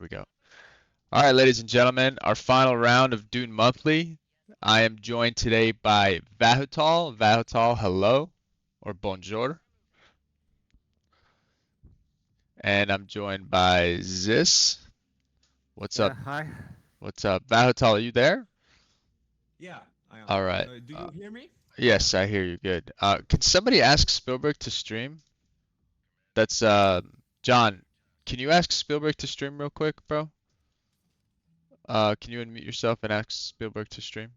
we go. All right, ladies and gentlemen, our final round of Dune Monthly. I am joined today by Vahutal. Vahutal, hello or bonjour. And I'm joined by Zis. What's up? Yeah, hi. What's up? Vahutal, are you there? Yeah, I am. All right. Do you hear me? Yes, I hear you good. Can somebody ask Spielberg to stream? That's John. Can you ask Spielberg to stream real quick, bro? Can you unmute yourself and ask Spielberg to stream?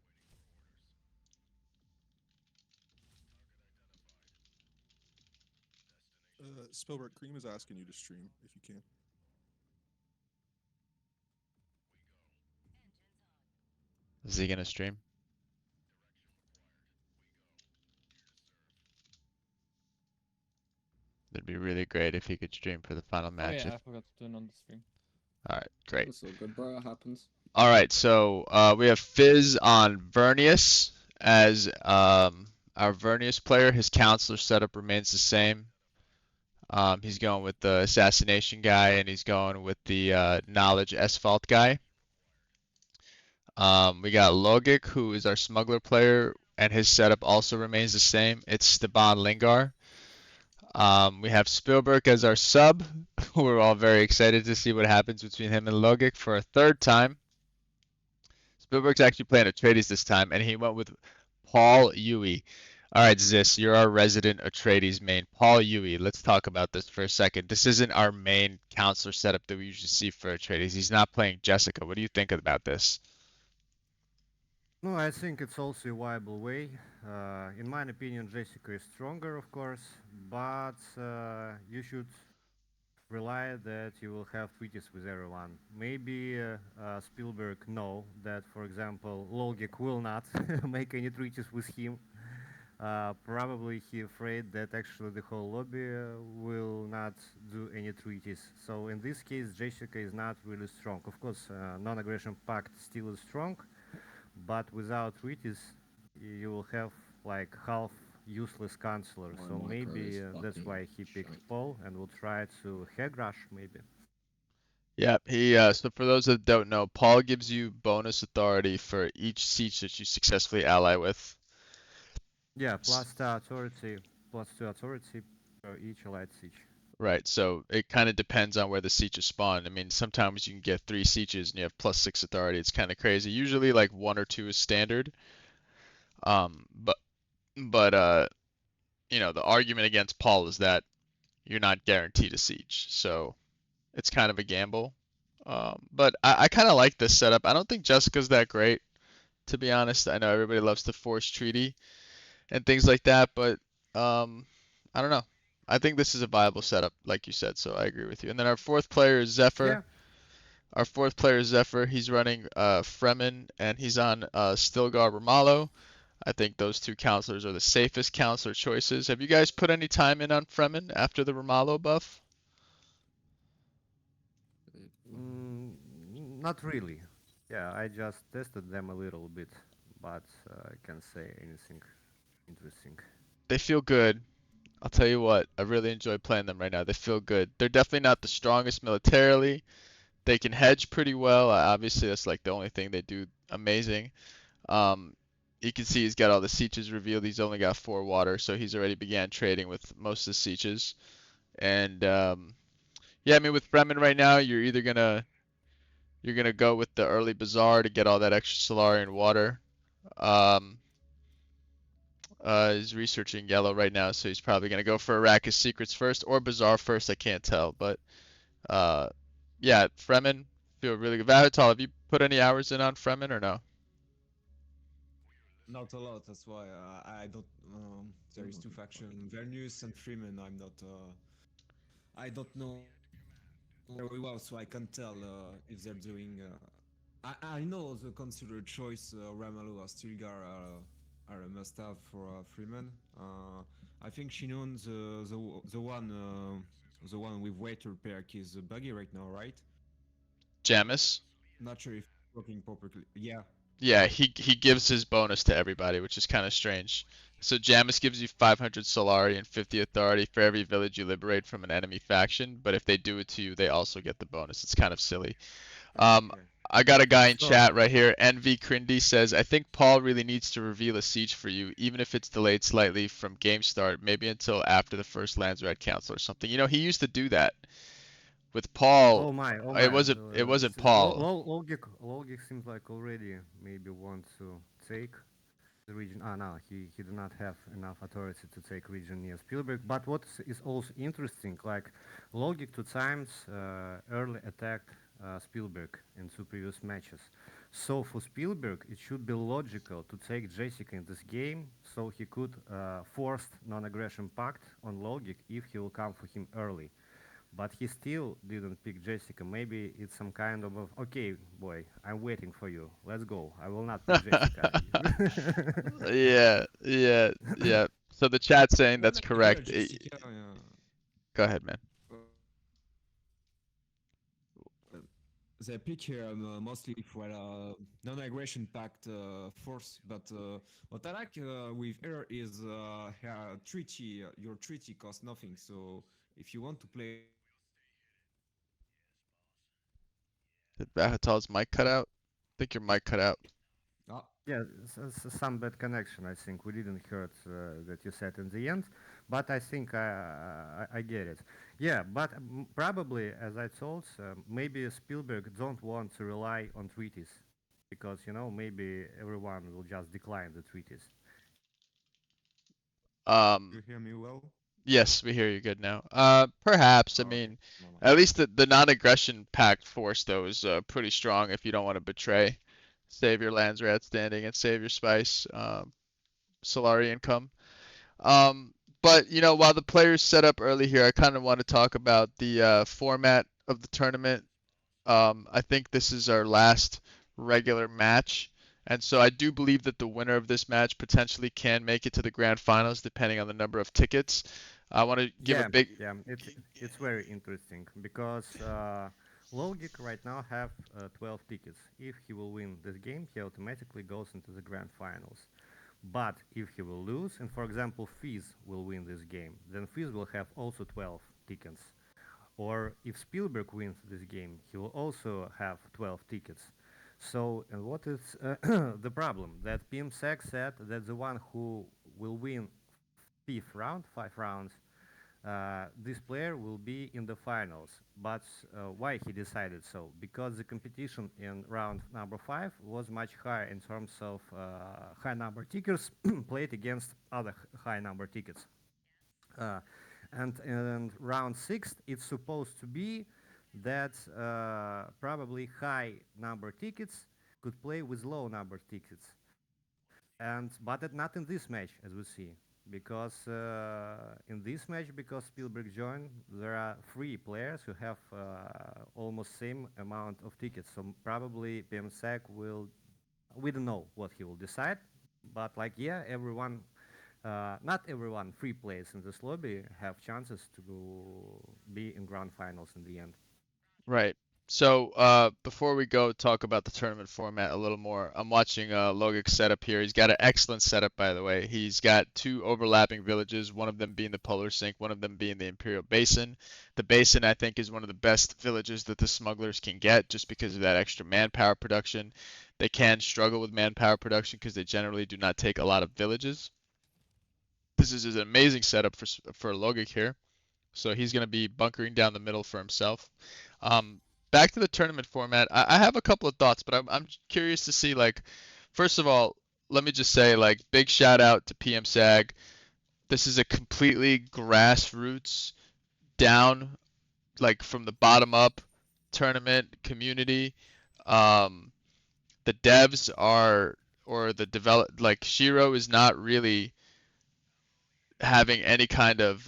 Spielberg Cream is asking you to stream if you can. Is he gonna stream? It'd be really great if he could stream for the final Oh match. yeah, I forgot to turn on the stream. All right, great. It's all good, bro. It happens. All right, so we have Fizz on Vernius as our Vernius player. His counselor setup remains the same. He's going with the assassination guy, and he's going with the knowledge asphalt guy. We got Logic, who is our smuggler player, and his setup also remains the same. It's Steban Lingar. We have Spielberg as our sub. We're all very excited to see what happens between him and Logic for a third time. Spielberg's actually playing Atreides this time, and he went with Paul Yui. All right, Zis, you're our resident Atreides main. Paul Yui, let's talk about this for a second. This isn't our main counselor setup that we usually see for Atreides. He's not playing Jessica. What do you think about this? No, I think it's also a viable way. In my opinion, Jessica is stronger, of course, but you should rely that you will have treaties with everyone. Maybe Spielberg know that, for example, Logic will not make any treaties with him. Probably he afraid that actually the whole lobby will not do any treaties. So in this case, Jessica is not really strong. Of course, non-aggression pact still is strong, but without treaties, you will have like half useless counselor. My So micro is maybe that's fucking why he picked shite. Paul and will try to head rush maybe. Yep, he so for those that don't know, Paul gives you bonus authority for each siege that you successfully ally with. Yeah, S- plus the authority, plus two authority per each allied siege. Right, so it kind of depends on where the sieges spawn. I mean, sometimes you can get three sieges and you have plus six authority. It's kind of crazy. Usually, like one or two is standard. But the argument against Paul is that you're not guaranteed a siege, so it's kind of a gamble. But I kind of like this setup. I don't think Jessica's that great, to be honest. I know everybody loves to force treaty and things like that, but I don't know. I think this is a viable setup, like you said, so I agree with you. And then our fourth player is Zephyr. Yeah, Our fourth player is Zephyr. He's running Fremen, and he's on Stilgar Ramallo. I think those two counselors are the safest counselor choices. Have you guys put any time in on Fremen after the Ramallo buff? mm, not really. Yeah, I just tested them a little bit, but I can't say anything interesting. They feel good. I'll tell you what, I really enjoy playing them right now. They feel good. They're definitely not the strongest militarily. They can hedge pretty well. Obviously, that's like the only thing they do amazing. Um, you can see he's got all the sieges revealed. He's only got 4 water, so he's already began trading with most of the sieges. And yeah, I mean with Fremen right now, you're gonna go with the early Bazaar to get all that extra Solarian water. Um, he's researching yellow right now, so he's probably gonna go for Arrakis Secrets first or Bazaar first. I can't tell, but uh, yeah, Fremen feel really good. Vahatal, have you put any hours in on Fremen or no? Not a lot. That's why I don't. There is two Fucking factions, Vernius and Freeman. I'm not. I don't know very well, so I can't tell if they're doing. I know the considered choice Ramalu or Stilgar are a must-have for Freeman. I think Shinon the one with waiter perk is buggy right now, right? Jamis? Not sure if it's working properly. Yeah. Yeah, he gives his bonus to everybody, which is kind of strange. So Jamis gives you 500 Solari and 50 authority for every village you liberate from an enemy faction, but if they do it to you, they also get the bonus. It's kind of silly. Um, Okay. I got a guy in So, chat right here. Envy Crindy says, I think Paul really needs to reveal a siege for you, even if it's delayed slightly from game start, maybe until after the first Landsrat Council or something. You know, he used to do that with Paul. oh It my. wasn't Paul. Logic seems like already maybe wants to take the region. Ah, no, he do not have enough authority to take region near Spielberg. But what is also interesting, like Logic two times early attacked Spielberg in two previous matches. So for Spielberg, it should be logical to take Jessica in this game, so he could force non-aggression pact on Logic if he will come for him early. But he still didn't pick Jessica. Maybe it's some kind of okay, boy, I'm waiting for you. Let's go. I will not pick Jessica. Yeah, yeah, yeah. So the chat's saying No, that's no, here correct. Jessica. Go ahead, man. Uh, they pick here mostly for non-aggression pact force, but what I like with her is her treaty. Your treaty costs nothing, so if you want to play, Did Bahatal's mic cut out? I think your mic cut out. ah, Yeah, some bad connection. I think we didn't hear that you said in the end, but I think I get it. Yeah, but probably as I told, maybe Spielberg don't want to rely on treaties because maybe everyone will just decline the treaties. you Um, hear me well? yes, we hear you good now. Perhaps. I Oh, okay, mean, no, no. at least the non-aggression pact force though is pretty strong if you don't want to betray. Save your lands are outstanding and save your spice, Solari income. Um, but while the players set up early here, I kind of want to talk about the format of the tournament. I think this is our last regular match, and so I do believe that the winner of this match potentially can make it to the grand finals, depending on the number of tickets. I want to give a Yeah, big. yeah, it's very interesting because Logic right now have 12 tickets. If he will win this game, he automatically goes into the grand finals. But if he will lose, and for example, Fizz will win this game, then Fizz will have also 12 tickets. Or if Spielberg wins this game, he will also have 12 tickets. So, and what is the problem? That PMSEC said that the one who will win fifth round, 5 rounds, this player will be in the finals. But why he decided so? Because the competition in round number 5 was much higher in terms of high number tickets played against other high number tickets. Uh, and in round 6, it's supposed to be that probably high number tickets could play with low number tickets. And but not in this match, as we see, because in this match, because Spielberg joined, there are 3 players who have almost same amount of tickets. So probably PMSEC will. We don't know what he will decide, but like yeah, everyone. Not everyone free players in this lobby have chances to be in grand finals in the end. Right. So, before we go talk about the tournament format a little more, I'm watching Logic's setup here. He's got an excellent setup, by the way. He's got two overlapping villages, one of them being the Polar Sink, one of them being the Imperial Basin. The Basin, I think, is one of the best villages that the smugglers can get just because of that extra manpower production. They can struggle with manpower production because they generally do not take a lot of villages. This is an amazing setup for Logic here. So he's going to be bunkering down the middle for himself. Um, Back to the tournament format. I have a couple of thoughts, but I'm curious to see like, first of all, let me just say like big shout out to PM SAG. This is a completely grassroots down like from the bottom up tournament community. Um, the devs are or the develop like Shiro is not really having any kind of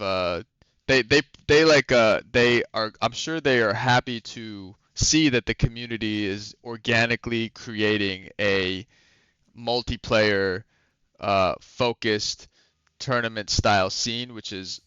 they like they are I'm sure they are happy to see that the community is organically creating a multiplayer focused tournament style scene, which is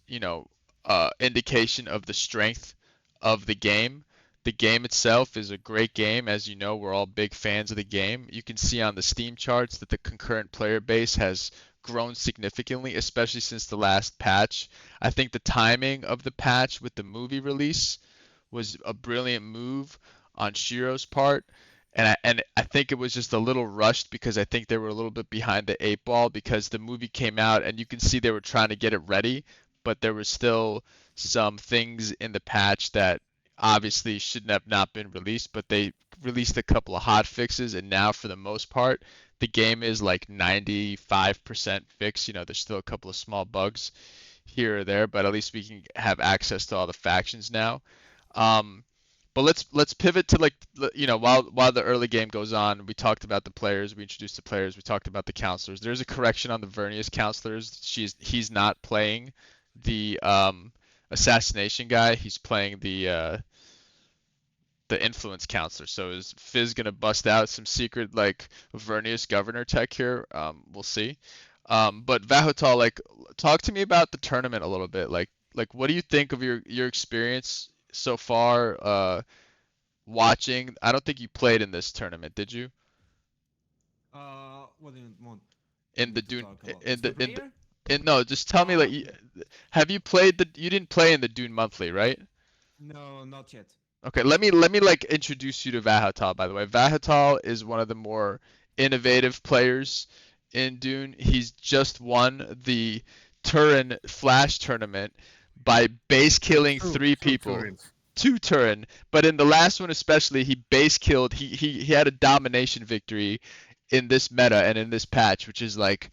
indication of the strength of the game. The game itself is a great game. As you know, we're all big fans of the game. You can see on the Steam charts that the concurrent player base has grown significantly, especially since the last patch. I think the timing of the patch with the movie release was a brilliant move on Shiro's part. And I think it was just a little rushed because I think they were a little bit behind the eight ball because the movie came out and you can see they were trying to get it ready, but there was still some things in the patch that obviously shouldn't have not been released, but they released a couple of hot fixes and now for the most part the game is like 95% fixed. You know, there's still a couple of small bugs here or there, but at least we can have access to all the factions now. Um, but let's pivot to like you know while the early game goes on, we talked about the players, we introduced the players, we talked about the counselors. There's a correction on the Vernius counselors. He's not playing the assassination guy. He's playing the influence counselor. So is Fizz gonna bust out some secret like Vernius governor tech here? We'll see. But Vahotal, like, talk to me about the tournament a little bit. Like, what do you think of your experience so far? Watching. I don't think you played in this tournament, did you? What do you want In me the to Dune, talk about? in The the player? no, just tell me like, have you played the? You didn't play in the Dune monthly, right? No, not yet. Okay, let me like introduce you to Vahatal, by the way. Vahatal is one of the more innovative players in Dune. He's just won the Turin Flash tournament by base killing three Two people. Turins. Two Turin, but in the last one especially, he base killed. He had a domination victory in this meta and in this patch, which is like,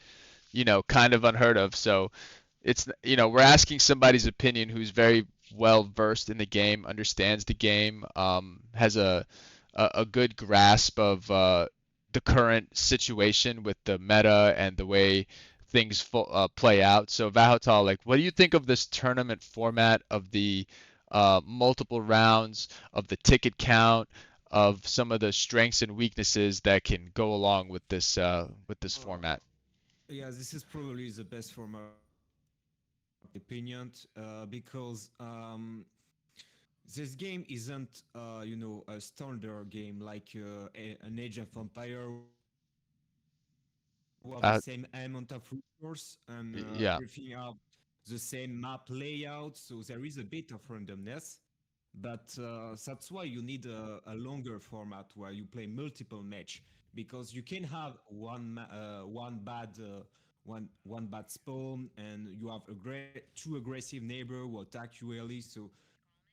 you know, kind of unheard of. So it's, you know, we're asking somebody's opinion who's very well versed in the game, understands the game, has a good grasp of the current situation with the meta and the way things play out. So Vahotal, like, what do you think of this tournament format of the multiple rounds, of the ticket count, of some of the strengths and weaknesses that can go along with this Uh, format? yeah, this is probably the best for my opinion, because this game isn't, a standard game like an Age of Empire who have the Uh, same amount of resource and yeah. everything have the same map layout, so there is a bit of randomness. But that's why you need a longer format where you play multiple match, because you can have one bad spawn and you have two aggressive neighbor who attack you early. So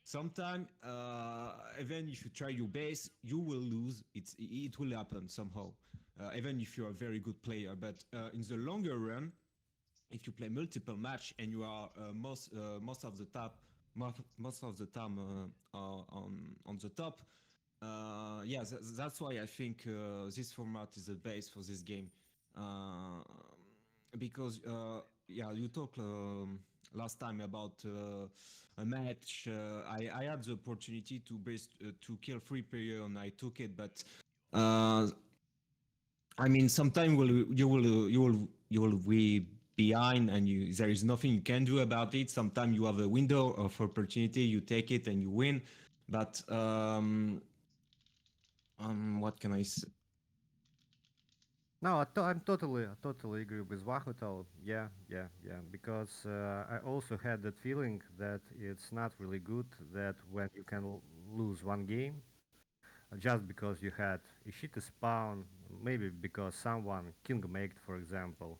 sometimes, even if you try your best, you will lose. It will happen somehow, even if you're a very good player. But in the longer run, if you play multiple match and you are most of the top most of the time on the top, yeah, that's why I think this format is the base for this game, uh, because yeah, you talked last time about a match. I had the opportunity to kill three player and I took it, but uh, I mean, sometimes you will be behind, and there is nothing you can do about it. Sometimes you have a window of opportunity, you take it and you win. But what can I say? No, I totally agree with Vahutal. Yeah, yeah, yeah. Because I also had that feeling that it's not really good that when you can lose one game just because you had a shitty spawn, maybe because someone king maked, for example,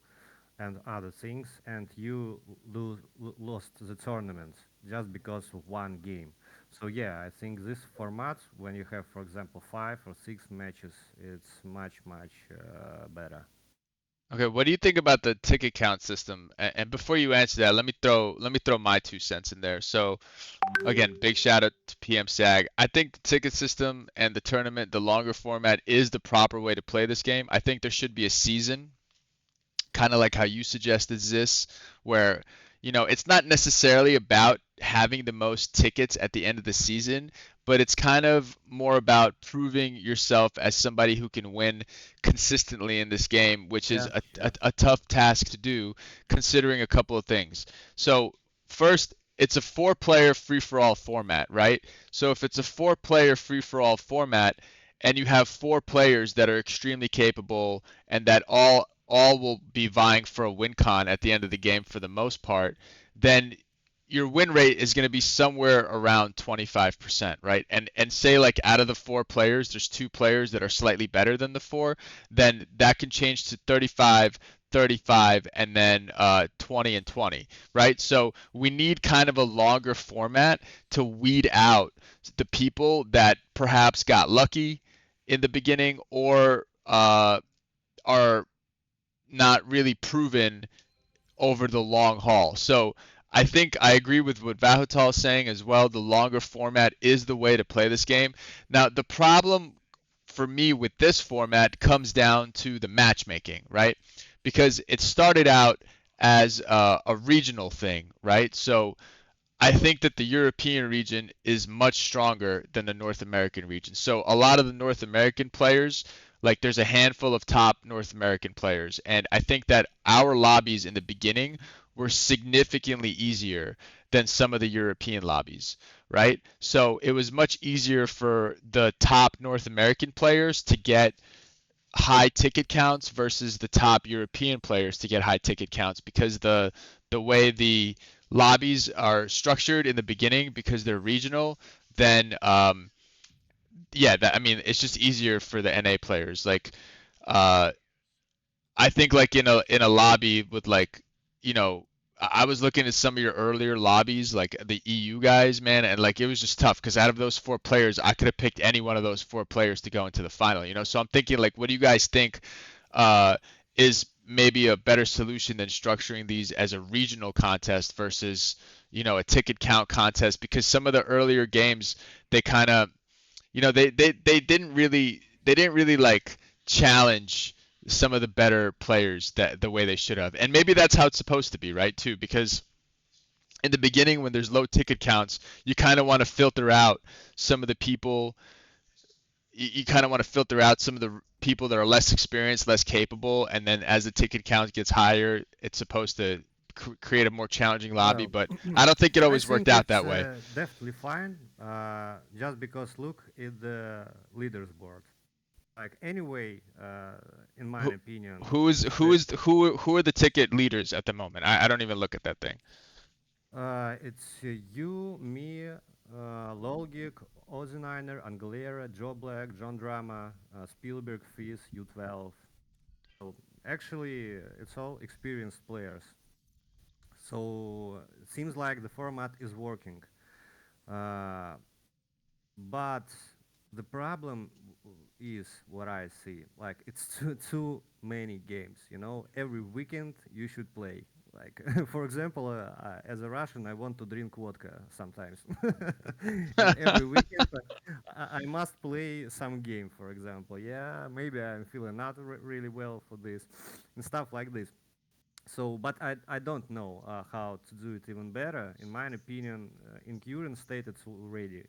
and other things, and you lost the tournament just because of one game. So yeah, I think this format, when you have, for example, 5 or 6 matches, it's much better. Okay, what do you think about the ticket count system? And before you answer that, let me throw my 2 cents in there. So again, big shout out to PM SAG. I think the ticket system and the tournament, the longer format is the proper way to play this game. I think there should be a season, kind of like how you suggested this, where, you know, it's not necessarily about having the most tickets at the end of the season, but it's kind of more about proving yourself as somebody who can win consistently in this game, which is Yeah, yeah. a tough task to do considering a couple of things. So, first, it's a four-player free-for-all format, right? So if it's a four-player free-for-all format and you have four players that are extremely capable and that all will be vying for a win con at the end of the game for the most part, then your win rate is going to be somewhere around 25%, right? And say like out of the four players, there's two players that are slightly better than the four, then that can change to 35, 35, and then 20 and 20, right? So we need kind of a longer format to weed out the people that perhaps got lucky in the beginning or are not really proven over the long haul. So I think I agree with what Vahutal is saying as well. The longer format is the way to play this game. Now, the problem for me with this format comes down to the matchmaking, right? Because it started out as a regional thing, right? So I think that the European region is much stronger than the North American region. So a lot of the North American players, like there's a handful of top North American players, and I think that our lobbies in the beginning were significantly easier than some of the European lobbies, right? So it was much easier for the top North American players to get high ticket counts versus the top European players to get high ticket counts because the way the lobbies are structured in the beginning because they're regional, then yeah, that I mean it's just easier for the NA players. Like uh, I think like in a lobby with like you know I was looking at some of your earlier lobbies like the EU guys, man, and like it was just tough because out of those four players, I could have picked any one of those four players to go into the final, you know. So I'm thinking like, what do you guys think uh, is maybe a better solution than structuring these as a regional contest versus a ticket count contest? Because some of the earlier games they kind of they didn't really like challenge some of the better players that the way they should have. And maybe that's how it's supposed to be, right? Too, because in the beginning when there's low ticket counts, you kind of want to filter out some of the people you kind of want to filter out some of the people that are less experienced, less capable, and then as the ticket count gets higher, it's supposed to create a more challenging lobby, Well, but I don't think it I always worked think out it's that way. definitely fine. Just because look at the leaders board. Like anyway, in my Who opinion, who is who the is who are the ticket leaders at the moment? I don't even look at that thing. it's you, me, Lolgik, Ozeniner, Angalera, Joe Black, John Drama, Spielberg, Fizz, U12. So actually, it's all experienced players. So it seems like the format is working. Uh, but the problem is what I see. Like it's too many games. You know, every weekend you should play. Like for example, as a Russian, I want to drink vodka sometimes, and every weekend I must play some game. For example, yeah, maybe I'm feeling not really well for this, and stuff like this. So, but I don't know how to do it even better. In my opinion, in current state, it's already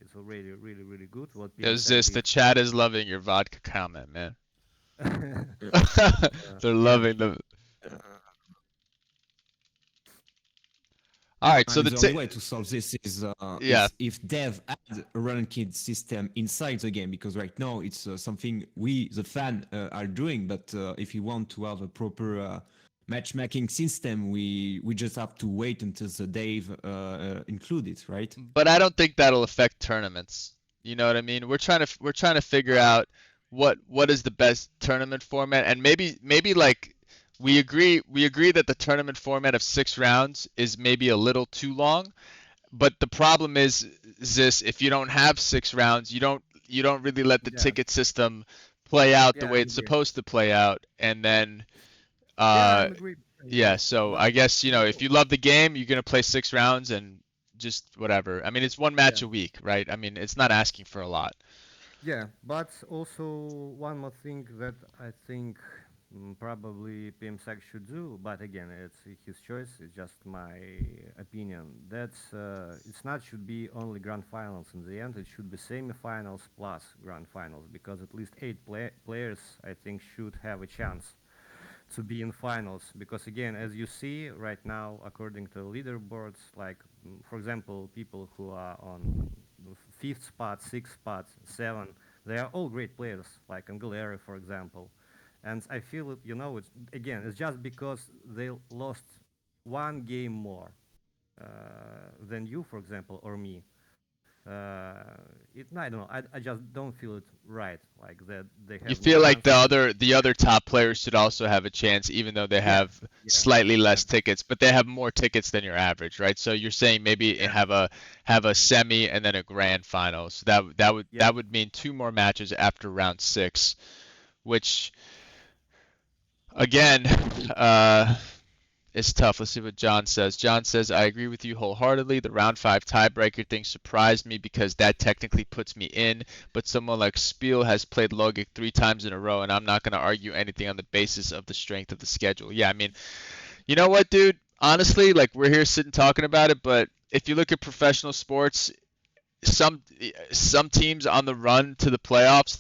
really good. What Is PMSec this the did. chat is loving your vodka comment, man? They're Yeah. loving the. All right, so And the the only way to solve this yeah, is if dev add a ranked system inside the game, because right now it's something we the fan are doing. But if you want to have a proper matchmaking system, we just have to wait until the dev include it, right? but I don't think that'll affect tournaments. You know what I mean? We're trying to figure out what is the best tournament format, and maybe like we agree that the tournament format of 6 rounds is maybe a little too long. But the problem is this: if you don't have 6 rounds, you don't really let the Yeah, ticket system play out the yeah, way I'm it's agree. supposed to play out, and then Yeah, uh I'm agree. yeah. Yeah, So but I guess if no, you love the game, you're gonna play 6 rounds and just whatever. I mean, it's one yeah, match a week, right? I mean, it's not asking for a lot. yeah, but also one more thing that I think probably PMSec should do, but again, it's his choice. It's just my opinion. That's it's not should be only grand finals in the end. It should be semifinals plus grand finals because at least eight players I think should have a chance to be in finals, because again, as you see right now, according to leaderboards, like for example, people who are on fifth spot, sixth spot, seven, they are all great players, like Anguilera, for example. And I feel it, it's again, it's just because they lost one game more than you, for example, or me. I don't know. I just don't feel it right, like that they You have more feel like chances. the other top players should also have a chance, even though they Yeah, have yeah, slightly yeah, less tickets, but they have more tickets than your average, right? So you're saying maybe yeah, have a semi and then a grand final. So yeah. that would mean two more matches after round six, which again, uh, it's tough. Let's see what John says. John says, I agree with you wholeheartedly. The round five tiebreaker thing surprised me because that technically puts me in, but someone like Spiel has played Logic 3 times in a row, and I'm not going to argue anything on the basis of the strength of the schedule. Yeah, I mean, you know what, dude? Honestly, like we're here sitting talking about it, but if you look at professional sports, some some teams on the run to the playoffs,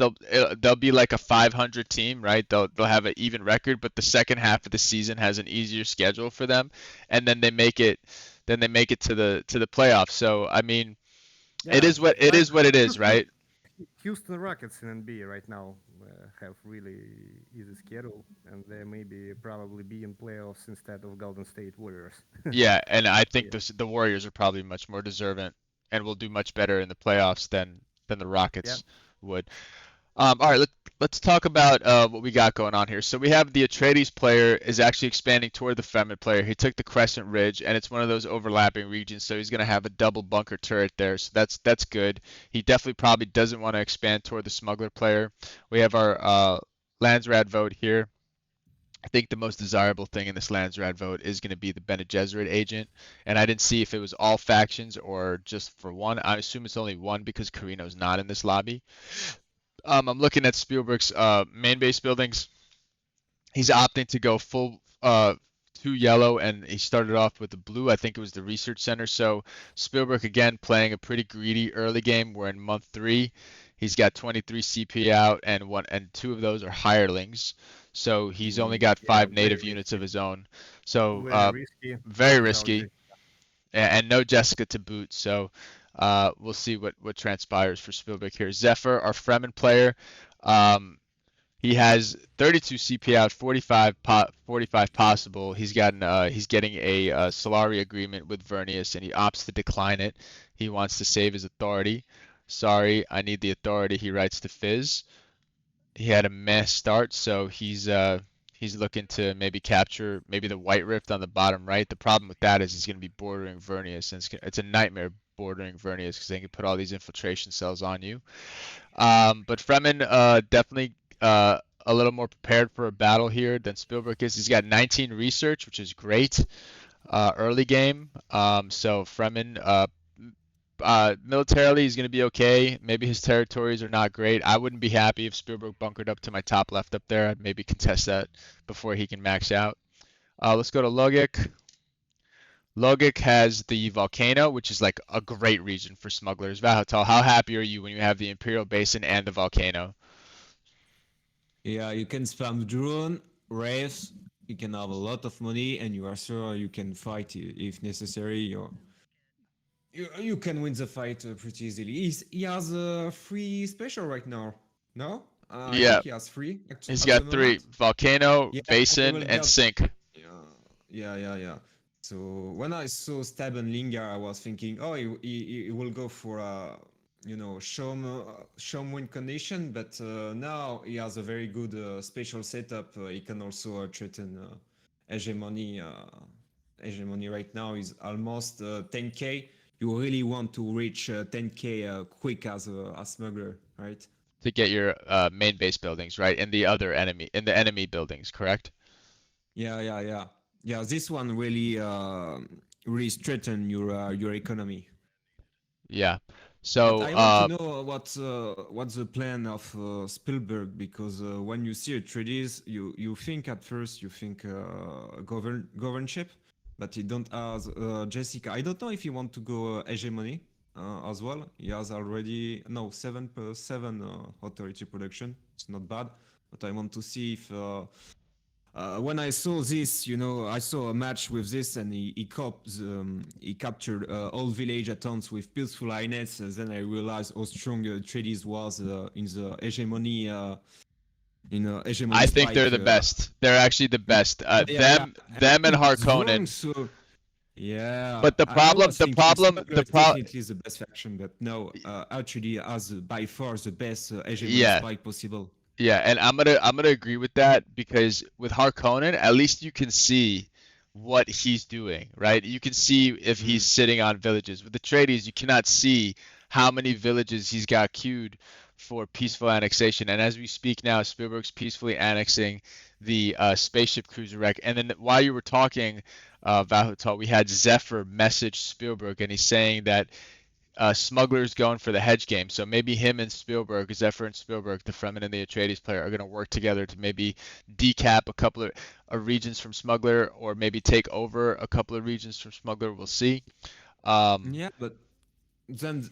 they'll be like a 500 team, right? They'll have an even record, but the second half of the season has an easier schedule for them, and then they make it to the playoffs. So I mean, it Yeah, is what it like is what it is, Houston, right? Houston Rockets in NBA right now have really easy schedule, and they maybe probably be in playoffs instead of Golden State Warriors. Yeah, and I So think yeah, the Warriors are probably much more deserving and will do much better in the playoffs than the yeah, Rockets would. All right, let's talk about what we got going on here. So we have the Atreides player is actually expanding toward the Fremen player. He took the Crescent Ridge, and it's one of those overlapping regions, so he's going to have a double bunker turret there. So that's good. He definitely probably doesn't want to expand toward the Smuggler player. We have our Landsrad vote here. I think the most desirable thing in this Landsrad vote is going to be the Bene Gesserit agent, and I didn't see if it was all factions or just for one. I assume it's only one because Corrino's not in this lobby. I'm looking at Spielberg's main base buildings. He's opting to go full two yellow, and he started off with the blue. I think it was the research center. So Spielberg again playing a pretty greedy early game. We're in month three. He's got 23 CP out, and two of those are hirelings. So he's only got yeah, five very native units of risky, his own. So very risky very without risky, and no Jessica to boot. So we'll see what transpires for Spielberg here. Zephyr, our Fremen player. Um, he has 32 CP out, 45 possible. He's getting a Solari agreement with Vernius, and he opts to decline it. He wants to save his authority. Sorry, I need the authority. He writes to Fizz. He had a mess start, so he's looking to maybe capture maybe the White Rift on the bottom right. The problem with that is he's going to be bordering Vernius, and it's a nightmare bordering Vernius because they can put all these infiltration cells on you. But Fremen definitely a little more prepared for a battle here than Spielberg is. He's got 19 research, which is great early game. So Fremen militarily he's going to be okay. Maybe his territories are not great. I wouldn't be happy if Spielberg bunkered up to my top left up there. I'd maybe contest that before he can max out. Let's go to Logic. Logic has the volcano, which is like a great region for smugglers. Vahatal, how happy are you when you have the Imperial Basin and the volcano? Yeah, you can spam drone, race. You can have a lot of money, and you are sure you can fight if necessary. You can win the fight pretty easily. He has a free special right now. No, I Yeah, think he has free he's at the got three: moment. volcano, Yeah, we basin, will and get. sink. Yeah, yeah. So when I saw Stab and Lingar, I was thinking, oh, he will go for Shom win condition, but now he has a very good special setup. He can also threaten hegemony. Hegemony right now is almost 10k. You really want to reach 10k quick as a smuggler, right? To get your main base buildings, right? In the enemy buildings, correct? Yeah. This one really strengthen your economy. Yeah. But So I want to know what's the plan of Spielberg, because when you see a treatise, you think at first you think governorship, but he don't have Jessica. I don't know if he want to go hegemony as well. He has already no 7 per 7 authority production. It's not bad, but I want to see if when I saw this, I saw a match with this, and he captured all village at once with peaceful highness. And then I realized how strong Atreides was in the hegemony I think they're spike. the best. They're actually the best. Yeah, and Them and it's wrong. Harkonnen. So yeah, But the I problem, was the thinking problem, Smuggler is definitely the best faction, but no, Atreides has by far the best hegemony yeah, spike possible. yeah, and I'm gonna agree with that because with Harkonnen, at least you can see what he's doing, right? You can see if he's Mm. sitting on villages. With the Atreides, you cannot see how many villages he's got queued for peaceful annexation. And as we speak now, Spielberg's peacefully annexing the spaceship cruiser wreck. And then while you were talking, Vahutal, we had Zephyr message Spielberg, and he's saying that Smugglers going for the hedge game. So maybe him and Spielberg, Zephyr and Spielberg, the Fremen and the Atreides player, are going to work together to maybe decap a couple of regions from Smuggler, or maybe take over a couple of regions from Smuggler. We'll see. Um, Yeah, but then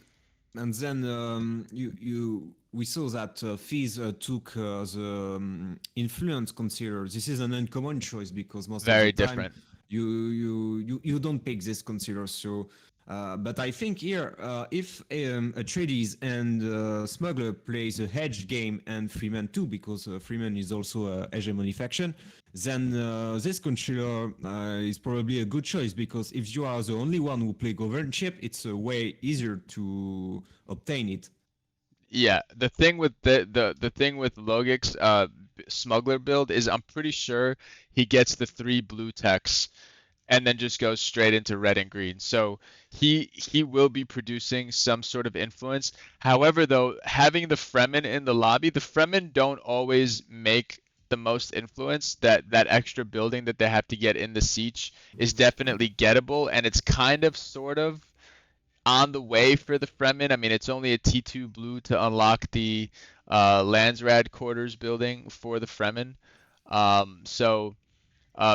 then you we saw that Fizz took the influence consider. This is an uncommon choice because most of the very time different. you don't pick this consider. So, but I think here if Atreides and Smuggler plays a hedge game and Freeman too, because Freeman is also a hegemony faction, then this controller is probably a good choice because if you are the only one who play governorship, it's way easier to obtain it. Yeah, the thing with the thing with Logic's Smuggler build is I'm pretty sure he gets the three blue techs and then just goes straight into red and green. So he will be producing some sort of influence. However, though, having the Fremen in the lobby, the Fremen don't always make the most influence. That extra building that they have to get in the siege is definitely gettable, and it's kind of sort of on the way for the Fremen. I mean, it's only a T2 blue to unlock the Landsrad quarters building for the Fremen. So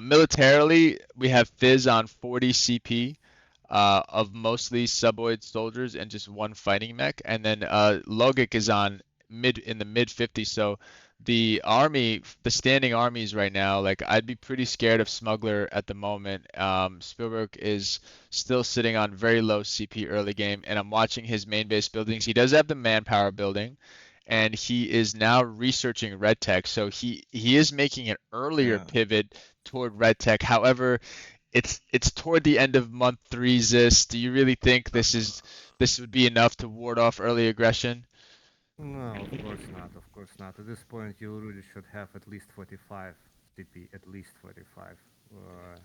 militarily, we have Fizz on 40 CP of mostly suboid soldiers and just one fighting mech, and then Logic is on in the mid 50s. So the army, the standing armies right now, like I'd be pretty scared of Smuggler at the moment. Spielberg is still sitting on very low CP early game, and I'm watching his main base buildings. He does have the manpower building, and he is now researching red tech. So he is making an earlier Yeah. pivot toward red tech. However, it's toward the end of month three, Zis. Do you really think this would be enough to ward off early aggression? No, of course not. Of course not. At this point, you really should have at least 45 CP, at least 45.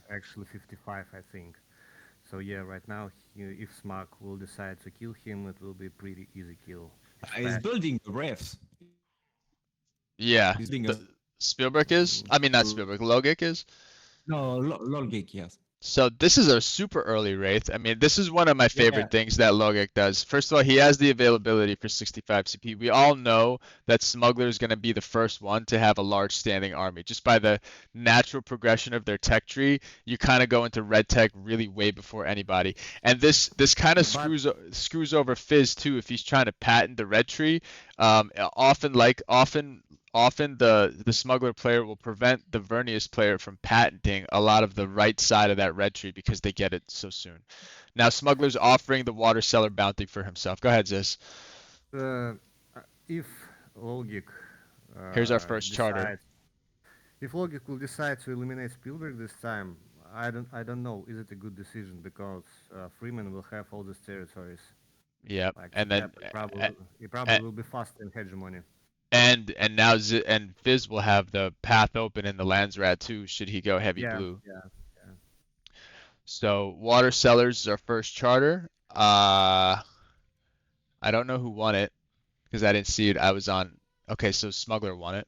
Actually, 55, I think. So yeah, right now, if Smug will decide to kill him, it will be a pretty easy kill. It's He's fast. building the refs. Yeah, He's building the a Spielberg is. I mean, not Spielberg. Logic is. no Lolgik, yes. So this is a super early Wraith. I mean, this is one of my Yeah, favorite things that Logic does. First of all, he has the availability for 65 CP. We all know that Smuggler is going to be the first one to have a large standing army. Just by the natural progression of their tech tree, you kind of go into red tech really way before anybody. And this kind of But screws over Fizz too if he's trying to patent the red tree. Often the smuggler player will prevent the Vernius player from patenting a lot of the right side of that red tree because they get it so soon. Now smuggler's offering the water cellar bounty for himself. Go ahead, Ziz. uh, if Logic Here's our first charter. decides, if Logic will decide to eliminate Spielberg this time, I don't know. Is it a good decision because Freeman will have all these territories. Yep. Like And then it probably will be fast in hegemony. and now and Fizz will have the path open in the Landsrat too, should he go heavy Yeah, blue. yeah, yeah. So water cellars is our first charter. I don't know who won it because I didn't see it. I was on. Okay, so Smuggler won it.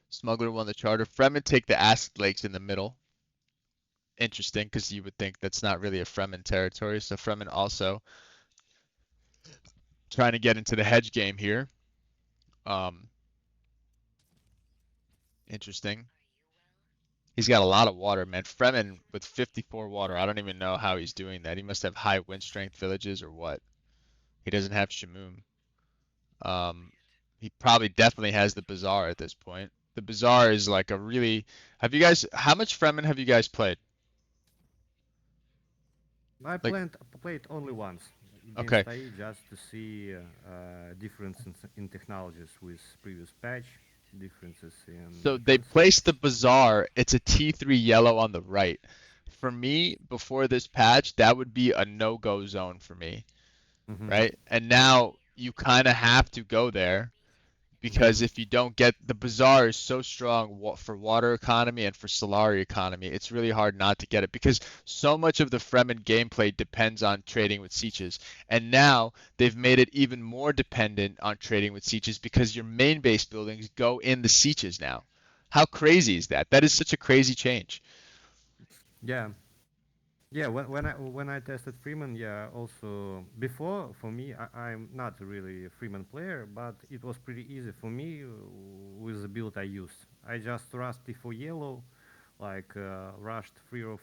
Smuggler won the charter. Fremen take the acid lakes in the middle. Interesting, because you would think that's not really a Fremen territory. So Fremen also trying to get into the hedge game here. Um, Interesting. He's got a lot of water, man. Fremen with 54 water. I don't even know how he's doing that. He must have high wind strength villages or what. He doesn't have Shamoom. Um, he probably definitely has the Bazaar at this point. The Bazaar is like a really. Have you guys? How much Fremen have you guys played? I Like, played only once okay, against AI just to see difference in technologies with previous patch, differences in so they defenses. placed the Bazaar. It's a T3 yellow on the right. For me, before this patch, that would be a no-go zone for me, Mm-hmm. right? And now you kind of have to go there because Mm-hmm. if you don't get the Bazaar is so strong for water economy and for Solari economy, it's really hard not to get it because so much of the Fremen gameplay depends on trading with sieges. And now they've made it even more dependent on trading with sieges because your main base buildings go in the sieges now. How crazy is that? That is such a crazy change. Yeah, yeah. When I tested Freeman, yeah. Also before for me, I'm not really a Freeman player, but it was pretty easy for me with the build I used. I just rushed for yellow, like rushed three or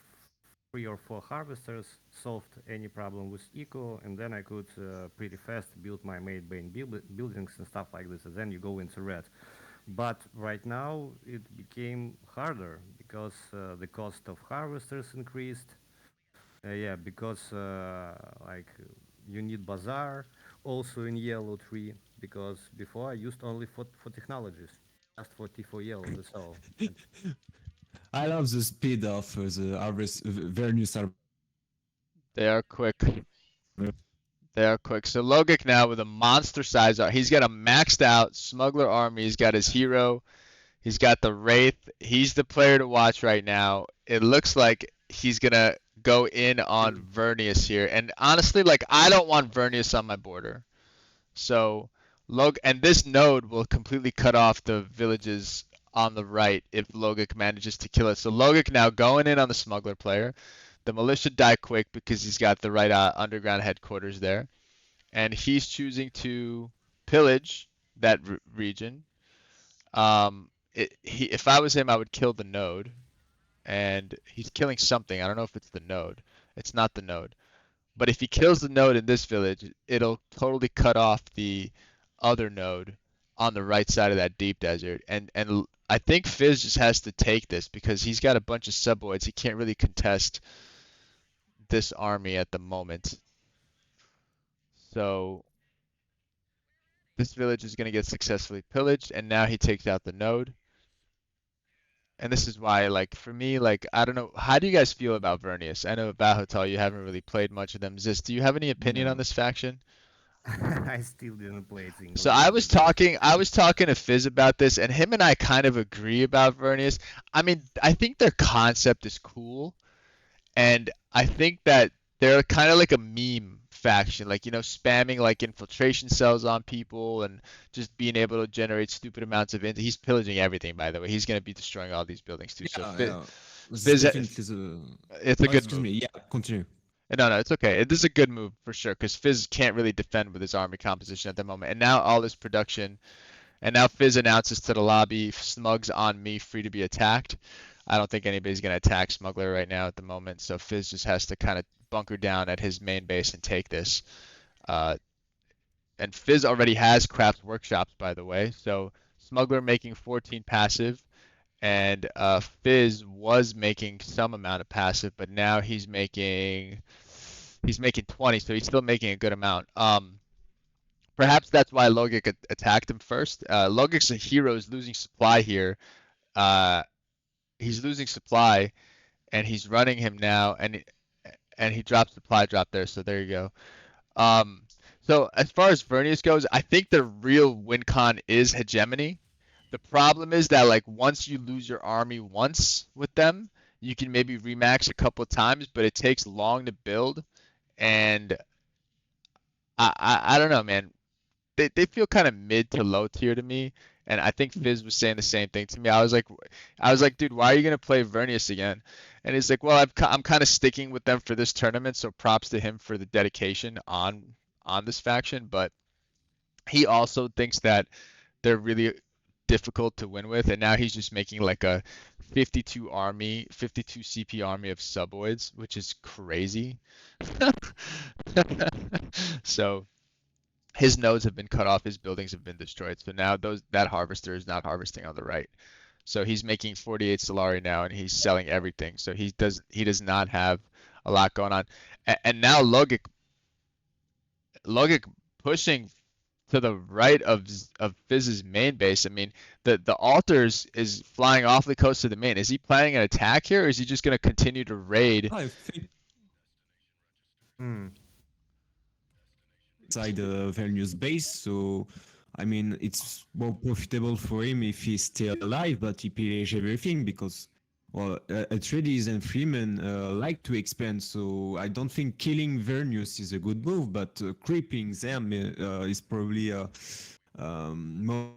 four harvesters, solved any problem with eco, and then I could pretty fast build my main buildings and stuff like this. And then you go into red. But right now it became harder because the cost of harvesters increased. Yeah, because like you need bazaar also in yellow tree because before I used only for technologies, just for T4 yellow. That's all. And I love the speed of the harvest, Vernius They are quick. They are quick. So Logic now with a monster size. He's got a maxed out smuggler army. He's got his hero. He's got the Wraith. He's the player to watch right now. It looks like he's gonna go in on Vernius here. And honestly, like I don't want Vernius on my border. So and this node will completely cut off the villages on the right if Logic manages to kill it. So Logic now going in on the smuggler player. The militia die quick because he's got the right underground headquarters there, and he's choosing to pillage that region. If I was him, I would kill the node, and he's killing something. I don't know if it's the node. It's not the node. But if he kills the node in this village, it'll totally cut off the other node on the right side of that deep desert. And I think Fizz just has to take this because he's got a bunch of suboids. He can't really contest this army at the moment. So this village is going to get successfully pillaged, and now he takes out the node. And this is why, like, for me, like, I don't know, how do you guys feel about Vernius? I know about Hotel, you haven't really played much of them. Ziz, do you have any opinion on No. this faction? I still didn't play a single So game because I was talking to Fizz about this, and him and I kind of agree about Vernius. I mean, I think their concept is cool, and I think that they're kind of like a meme faction, like, spamming like infiltration cells on people and just being able to generate stupid amounts of he's pillaging everything, by the way. He's going to be destroying all these buildings too. So Yeah, yeah. This is Fizz, definitely the. it's a Oh, good excuse move. me. Yeah, continue. No, no, it's okay. This is a good move for sure because Fizz can't really defend with his army composition at the moment. And now all this production, and now Fizz announces to the lobby, Smug's on me, free to be attacked. I don't think anybody's going to attack Smuggler right now at the moment, so Fizz just has to kind of bunker down at his main base and take this. Uh, and Fizz already has craft workshops, by the way, so Smuggler making 14 passive, and Fizz was making some amount of passive, but now he's making 20, so he's still making a good amount. Perhaps that's why Logic attacked him first. Logic's a hero is losing supply here. Uh, he's losing supply, and he's running him now, and he dropped supply drop there. So there you go. Um, so as far as Vernius goes, I think the real win con is hegemony. The problem is that like once you lose your army once with them, you can maybe remax a couple of times, but it takes long to build, and I don't know, man. They feel kind of mid to low tier to me. And I think Fizz was saying the same thing to me. I was like, dude, why are you gonna play Vernius again? And he's like, well, I'm kind of sticking with them for this tournament, so props to him for the dedication on this faction. But he also thinks that they're really difficult to win with, and now he's just making like a 52 CP army of suboids, which is crazy. So his nodes have been cut off, his buildings have been destroyed. So now that harvester is not harvesting on the right. So he's making 48 Solari now, and he's selling everything. So he does not have a lot going on. And now Logic pushing to the right of Fizz's main base. I mean, the altars is flying awfully close to the main. Is he planning an attack here, or is he just going to continue to raid? I think Hmm. inside the Vernius base, so I mean it's more profitable for him if he's still alive, but he pillage everything because well, Atreides and Freeman like to expand, so I don't think killing Vernius is a good move, but creeping them is probably more.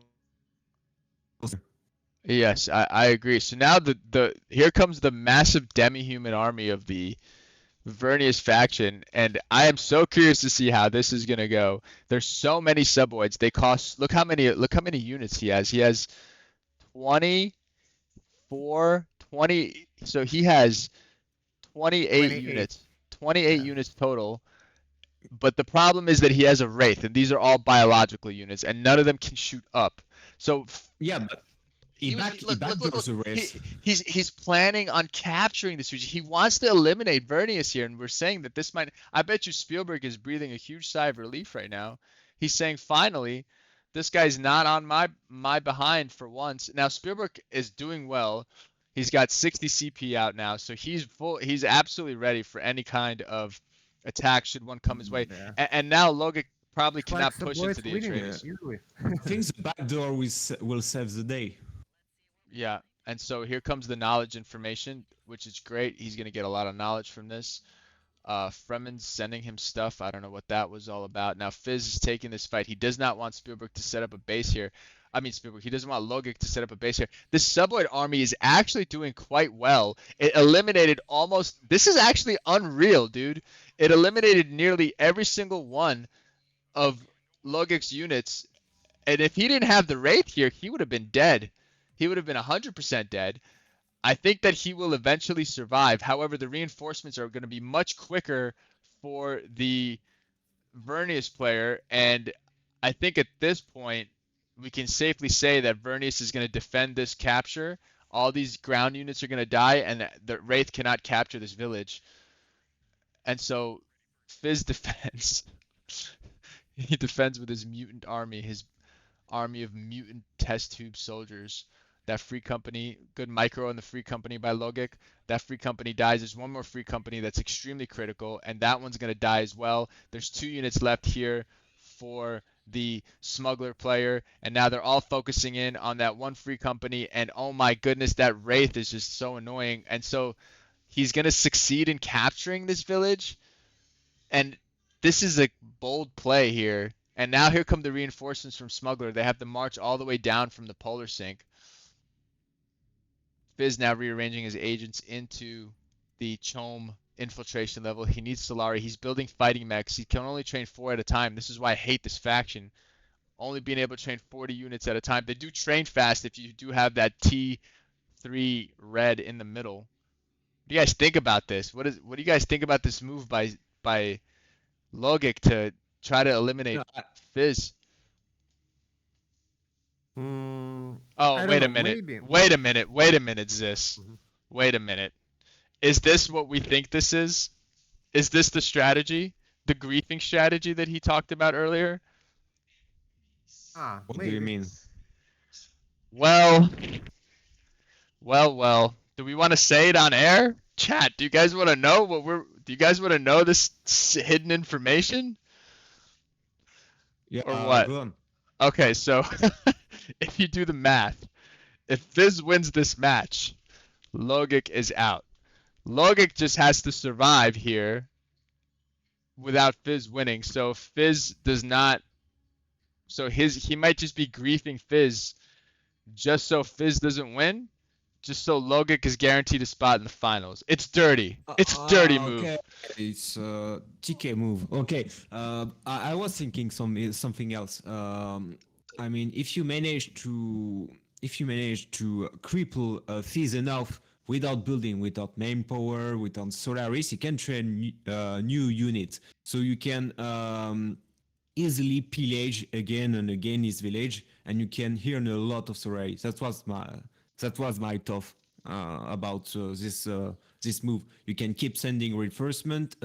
Yes, I agree. So now the here comes the massive demi-human army of the Vernius faction, and I am so curious to see how this is gonna go. There's so many suboids. They cost. Look how many units he has. He has 24, 20. So he has 28 28. units. 28 Yeah. units total. But the problem is that he has a wraith, and these are all biological units, and none of them can shoot up. So Yeah, but he look. backdoors the race. He's planning on capturing this region. He wants to eliminate Vernius here, and we're saying that this might. I bet you Spielberg is breathing a huge sigh of relief right now. He's saying finally, this guy's not on my behind for once. Now Spielberg is doing well. He's got 60 CP out now, so he's full. He's absolutely ready for any kind of attack should one come his way. Yeah. And now Logic probably Looks like cannot push into Subloid's the winning Yeah, Atreides. easily. I think the backdoor will save the day. Yeah, and so here comes the knowledge information, which is great. He's gonna get a lot of knowledge from this. Fremen's sending him stuff. I don't know what that was all about. Now Fizz is taking this fight. He does not want Spielberg to set up a base here. I mean Spielberg. He doesn't want Logic to set up a base here. This subloid army is actually doing quite well. It eliminated almost. This is actually unreal, dude. It eliminated nearly every single one of Logic's units, and if he didn't have the Wraith here, he would have been dead. He would have been 100% dead. I think that he will eventually survive. However, the reinforcements are going to be much quicker for the Vernius player, and I think at this point we can safely say that Vernius is going to defend this capture. All these ground units are going to die, and the Wraith cannot capture this village. And so Fizz defends. He defends with his mutant army, his army of mutant test tube soldiers. That free company, good micro in the free company by Logic. That free company dies. There's one more free company that's extremely critical, and that one's going to die as well. There's 2 units left here for the smuggler player, and now they're all focusing in on that one free company. And oh my goodness, that Wraith is just so annoying. And so he's going to succeed in capturing this village, and this is a bold play here. And now here come the reinforcements from Smuggler. They have to march all the way down from the polar sink. Fizz now rearranging his agents into the Chom infiltration level. He needs Solari. He's building fighting mechs. He can only train 4 at a time. This is why I hate this faction. Only being able to train 40 units at a time. They do train fast if you do have that T3 red in the middle. What do you guys think about this? What do you guys think about this move by Logic to try to eliminate No, Fizz? Hmm. Oh, I don't wait a know. minute. Maybe. Wait a minute. Wait a minute, Zis. Mhm. Wait a minute. Is this what we think this is? Is this the strategy? The griefing strategy that he talked about earlier? Ah, what do you maybe. mean? Well, well. Do we want to say it on air? Chat, do you guys want to know do you guys want to know this hidden information Yeah, or what? go on. Okay, so if you do the math, if Fizz wins this match, Logic is out. Logic just has to survive here without Fizz winning. So if Fizz does not, so he might just be griefing Fizz just so Fizz doesn't win, just so Logic is guaranteed a spot in the finals. It's dirty. It's dirty move. Okay, it's TK move. Okay, I was thinking something else. I mean, if you manage to cripple Fizz enough without building, without main power, without Solaris, you can train new units. So you can easily pillage again and again his village, and you can earn a lot of Solaris. That was That was my thought about this move. You can keep sending reinforcement,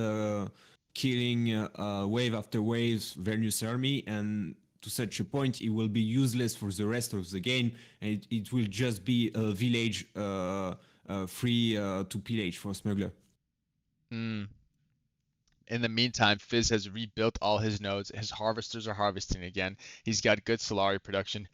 killing wave after wave Vernius army, and to such a point, it will be useless for the rest of the game, and it will just be a village free to pillage for smuggler. Mm. In the meantime, Fizz has rebuilt all his nodes. His harvesters are harvesting again. He's got good Solari production.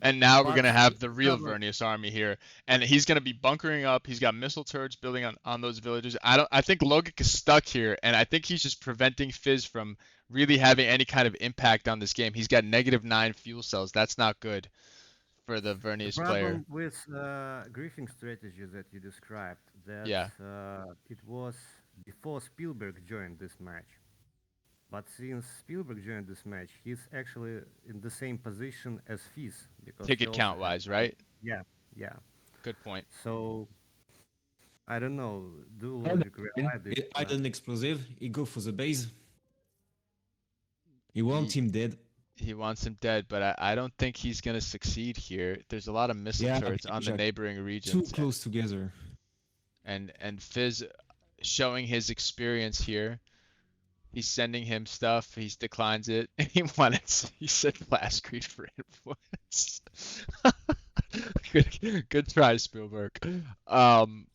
And now we're But gonna have the real discover Vernius army here, and he's gonna be bunkering up. He's got missile turrets building on those villages. I think Logic is stuck here, and I think he's just preventing Fizz from really having any kind of impact on this game. He's got -9 fuel cells. That's not good for the the Vernius player. problem with griefing strategy that you described, that Yeah, it was before Spielberg joined this match. But since Spielberg joined this match, he's actually in the same position as Fizz because he ticket also count has wise, like, right? yeah, yeah. Good point. So I don't know. Do And Logic realize this? Island explosive, he go for the base. He want He him dead. he wants him dead, but I don't think he's gonna succeed here. There's a lot of missile Yeah, turrets on the Jack, neighboring too regions, close together. and Fizz showing his experience here. He's sending him stuff. He declines it. He wanted. He said flash screen for influence. Good try, Spielberg. Um,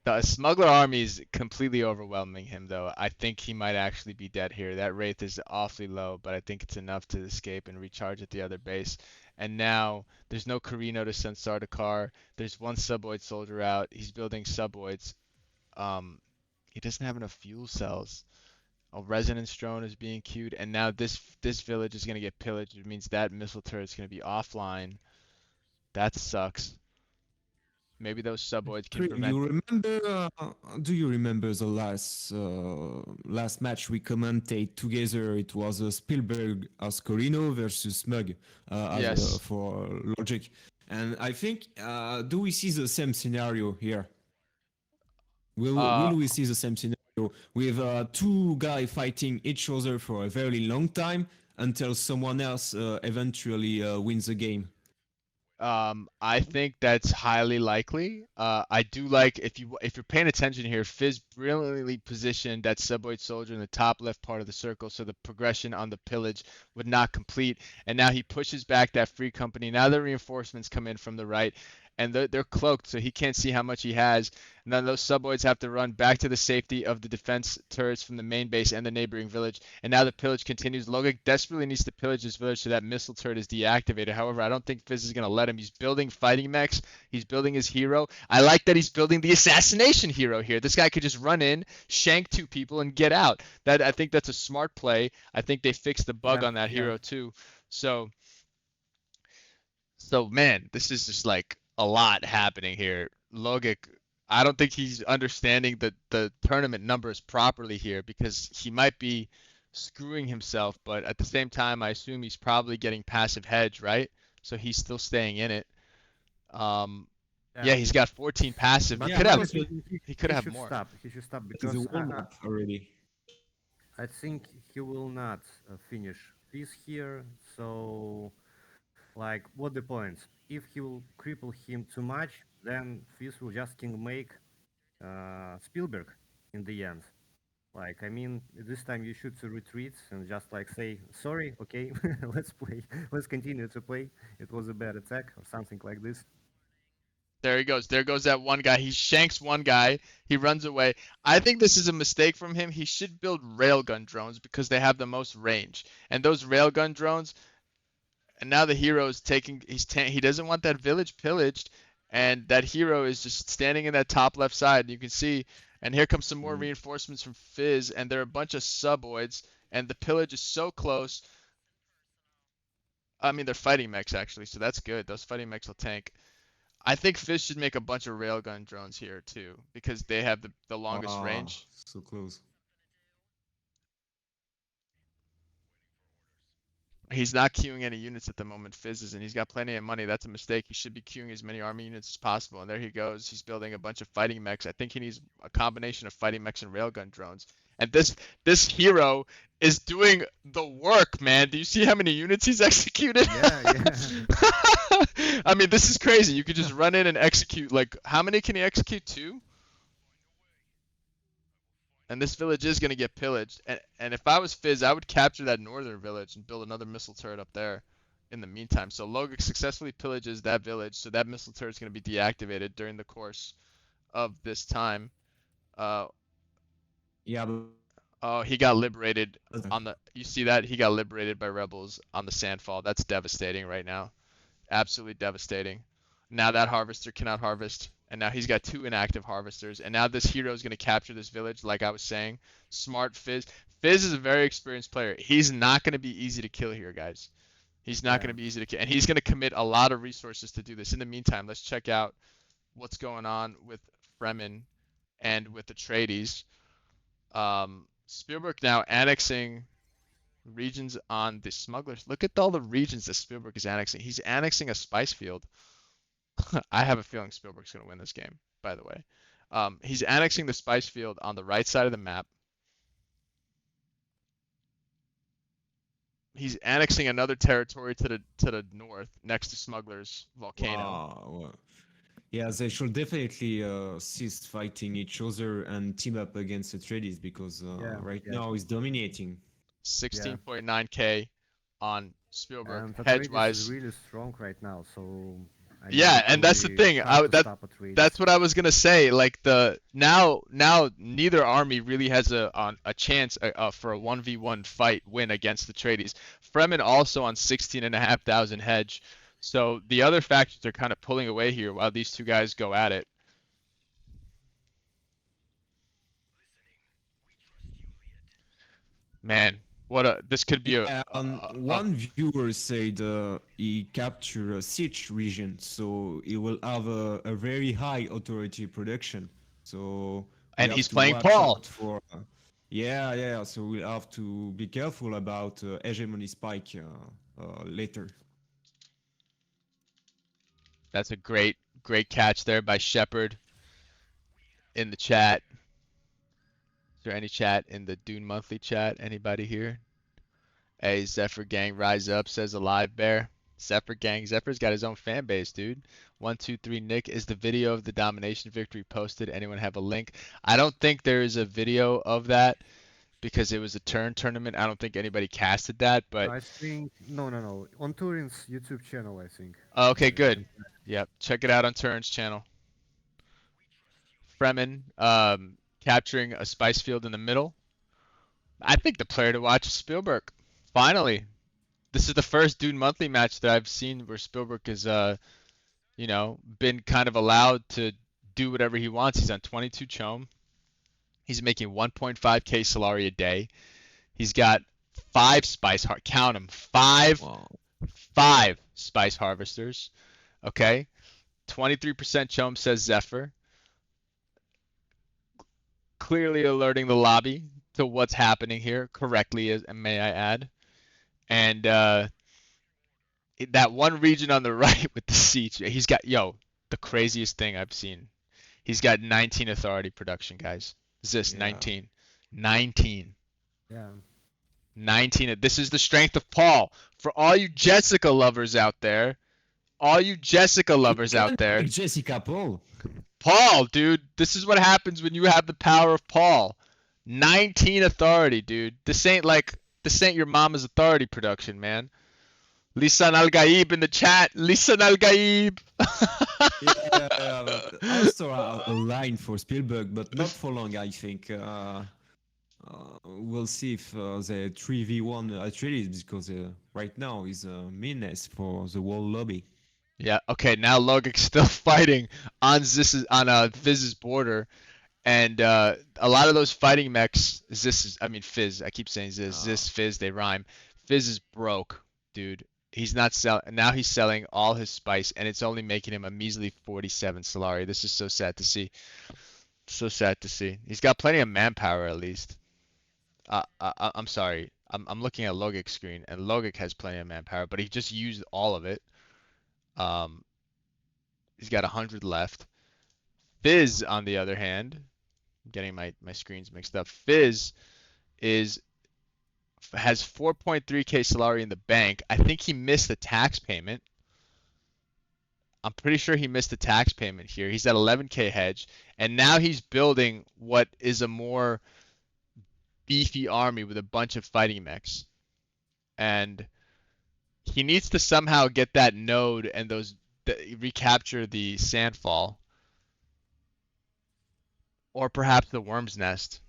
the smuggler army is completely overwhelming him, though. I think he might actually be dead here. That wraith is awfully low, but I think it's enough to escape and recharge at the other base. And now there's no Corrino to send Sardaukar. There's one suboid soldier out. He's building suboids. Um, he doesn't have enough fuel cells. A resonance drone is being queued, and now this village is gonna get pillaged. It means that missile turret is gonna be offline. That sucks. Maybe those suboids can Krim, prevent. you remember? Do you remember the last match we commented together? It was Spielberg as Corino versus Smug as Yes. for Logic, and I think do we see the same scenario here? Uh, Will we see the same scenario with two guys fighting each other for a very long time until someone else eventually wins the game? I think that's highly likely. I do like if you're paying attention here, Fizz brilliantly positioned that subway soldier in the top left part of the circle, so the progression on the pillage would not complete. And now he pushes back that free company. Now the reinforcements come in from the right, and they're cloaked, so he can't see how much he has. And then those subboids have to run back to the safety of the defense turrets from the main base and the neighboring village. And now the pillage continues. Logic desperately needs to pillage this village so that missile turret is deactivated. However, I don't think Fizz is going to let him. He's building fighting mechs. He's building his hero. I like that he's building the assassination hero here. This guy could just run in, shank two people, and get out. I think that's a smart play. I think they fixed the bug Yeah, on that yeah. hero too. So so man, this is just like a lot happening here. Logic, I don't think he's understanding the tournament numbers properly here because he might be screwing himself, but at the same time, I assume he's probably getting passive hedge, right? So he's still staying in it. Um, Yeah. yeah, he's got 14 passive. He But Yeah, could in my have because opinion, he could he have should more. stop. He should stop it is a because warm up already. I think he will not finish this here. So, like, what the point? If he will cripple him too much, then Fizz will just king make Spielberg in the end. Like, I mean, this time you should retreat and just like say, sorry, okay, let's play, let's continue to play. It was a bad attack or something like this. There he goes. There goes that one guy. He shanks one guy. He runs away. I think this is a mistake from him. He should build railgun drones because they have the most range. And those railgun drones, and now the hero is taking he doesn't want that village pillaged, and that hero is just standing in that top left side. You can see, and here comes some more Mm. reinforcements from Fizz, and there are a bunch of suboids, and the pillage is so close. I mean, they're fighting mechs actually, so that's good. Those fighting mechs will tank. I think Fizz should make a bunch of railgun drones here too, because they have the longest Ah, range. so close. He's not queuing any units at the moment, Fizz is, and he's got plenty of money. That's a mistake. He should be queuing as many army units as possible. And there he goes. He's building a bunch of fighting mechs. I think he needs a combination of fighting mechs and railgun drones. And this hero is doing the work, man. Do you see how many units he's executed? Yeah, yeah. I mean, this is crazy. You could just run in and execute, like, how many can you execute? Two? And this village is going to get pillaged. And if I was Fizz, I would capture that northern village and build another missile turret up there in the meantime. So Logic successfully pillages that village, so that missile turret is going to be deactivated during the course of this time. Uh, Yeah, oh, he got liberated on the. You see that? He got liberated by rebels on the Sandfall. That's devastating right now. Absolutely devastating. Now that harvester cannot harvest, and now he's got two inactive harvesters, and now this hero is going to capture this village, like I was saying. Smart Fizz. Fizz is a very experienced player. He's not going to be easy to kill here, guys. He's not Yeah. going to be easy to kill, and he's going to commit a lot of resources to do this. In the meantime, let's check out what's going on with Fremen and with Atreides. Spielberg now annexing regions on the smugglers. Look at all the regions that Spielberg is annexing. He's annexing a spice field. I have a feeling Spielberg's going to win this game, by the way. He's annexing the spice field on the right side of the map. He's annexing another territory to the north next to Smugglers Volcano. wow. Yeah, they should definitely cease fighting each other and team up against Atreides because right Yeah. now he's dominating. 16.9k on Spielberg And Atreides is hedge-wise. really strong right now, so I mean, Yeah, it and will that's the be thing. hard to stop Atreides. That's what I was gonna say. Like the now neither army really has a chance for a 1v1 fight win against the Atreides. Fremen also on 16,500 hedge. So the other factions are kind of pulling away here while these two guys go at it. Man, this could be Yeah, one viewer said he captured a siege region, so he will have a very high authority production. So we and have he's to playing watch Paul. out for. Yeah. So we'll have to be careful about hegemony spike later. That's a great catch there by Shepard in the chat. Is there any chat in the Dune Monthly chat? Anybody here? Hey, Zephyr Gang, rise up, says Alive Bear. Zephyr Gang, Zephyr's got his own fan base, dude. 123 Nick, is the video of the domination victory posted? Anyone have a link? I don't think there is a video of that because it was a turn tournament. I don't think anybody casted that, but I think no. On Turin's YouTube channel, I think. okay, You good. can Yep, check it out on Turn's channel. Fremen capturing a spice field in the middle. I think the player to watch is Spielberg. Finally, this is the first Dune Monthly match that I've seen where Spielberg has, been kind of allowed to do whatever he wants. He's on 22 Chom. He's making 1.5k Solari a day. He's got count them, Wow. five spice harvesters. Okay, 23% Chom, says Zephyr. Clearly alerting the lobby to what's happening here correctly, may I add. And that one region on the right with the siege, he's got the craziest thing I've seen. He's got 19 authority production, guys. This Yeah. 19, 19, Yeah. 19. This is the strength of Paul. For all you Jessica lovers out there, Jessica Paul. Paul, dude, this is what happens when you have the power of Paul. 19 authority, dude. This ain't your mama's authority production, man. Lisan Al Gaib in the chat. Lisan Al Gaib. Yeah, but also a line for Spielberg, but not for long, I think. We'll see if the 3v1 Atreides, because right now is a menace for the whole lobby. Yeah. Okay. Now Logic's still fighting on Fizz's border, and a lot of those fighting mechs. Fizz. I keep saying Ziz, Fizz. They rhyme. Fizz is broke, dude. He's not selling. Now he's selling all his spice, and it's only making him a measly 47 Solari. This is so sad to see. So sad to see. He's got plenty of manpower at least. I'm sorry. I'm looking at Logic's screen, and Logic has plenty of manpower, but he just used all of it. Um, he's got 100 left. Fizz, on the other hand, I'm getting my screens mixed up. Fizz has 4.3k Solari in the bank. I think he missed the tax payment. I'm pretty sure he missed a tax payment here. He's at 11K hedge, and now he's building what is a more beefy army with a bunch of fighting mechs. And he needs to somehow get that node and recapture the Sandfall, or perhaps the Worm's Nest.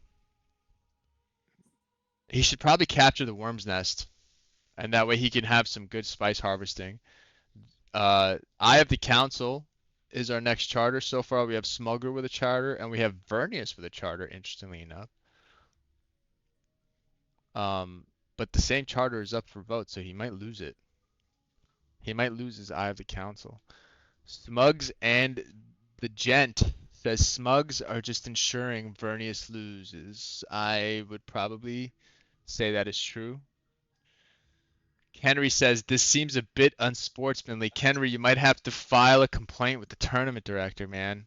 He should probably capture the Worm's Nest, and that way he can have some good spice harvesting. Eye of the Council is our next charter. So far, we have Smuggler with a charter, and we have Vernius with a charter, interestingly enough. But the same charter is up for vote, so he might lose it. He might lose his Eye of the Council. Smugs and the Gent says Smugs are just ensuring Vernius loses. I would probably say that is true. Henry says this seems a bit unsportsmanly. Henry, you might have to file a complaint with the tournament director, man.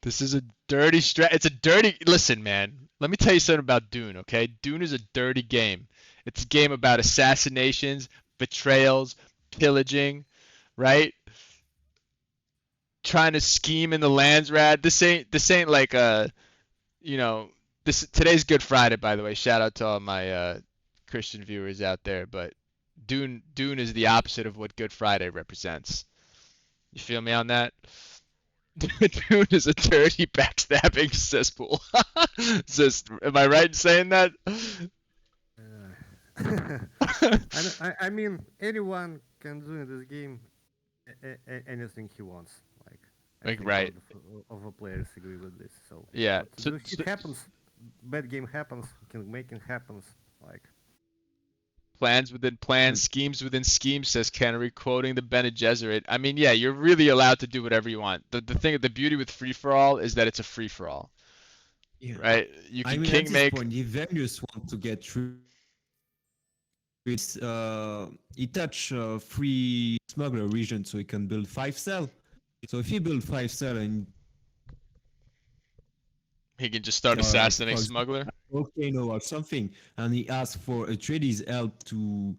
This is a dirty It's a dirty. Listen, man. Let me tell you something about Dune, okay? Dune is a dirty game. It's a game about assassinations, betrayals, pillaging, right? Trying to scheme in the lands, rad. This ain't like you know, today's Good Friday, by the way. Shout out to all my Christian viewers out there, but Dune is the opposite of what Good Friday represents. You feel me on that? Dune is a dirty backstabbing cesspool. Am I right in saying that? I mean, anyone can do in this game anything he wants. Like, I Like, think right. of the players agree with this. So Yeah. but it happens. Bad game happens. King making happens. Like. Plans within plans, schemes within schemes, says Canary, quoting the Bene Gesserit. I mean, yeah, you're really allowed to do whatever you want. The beauty with free for all is that it's a free for all. Yeah. Right? You I can mean, king at this make. point, if Vernius wants to get through, he touch free smuggler region, so he can build 5 cell. So if he build 5 cell and He can just start assassinating for smuggler. volcano or something, and he asks for Atreides' help to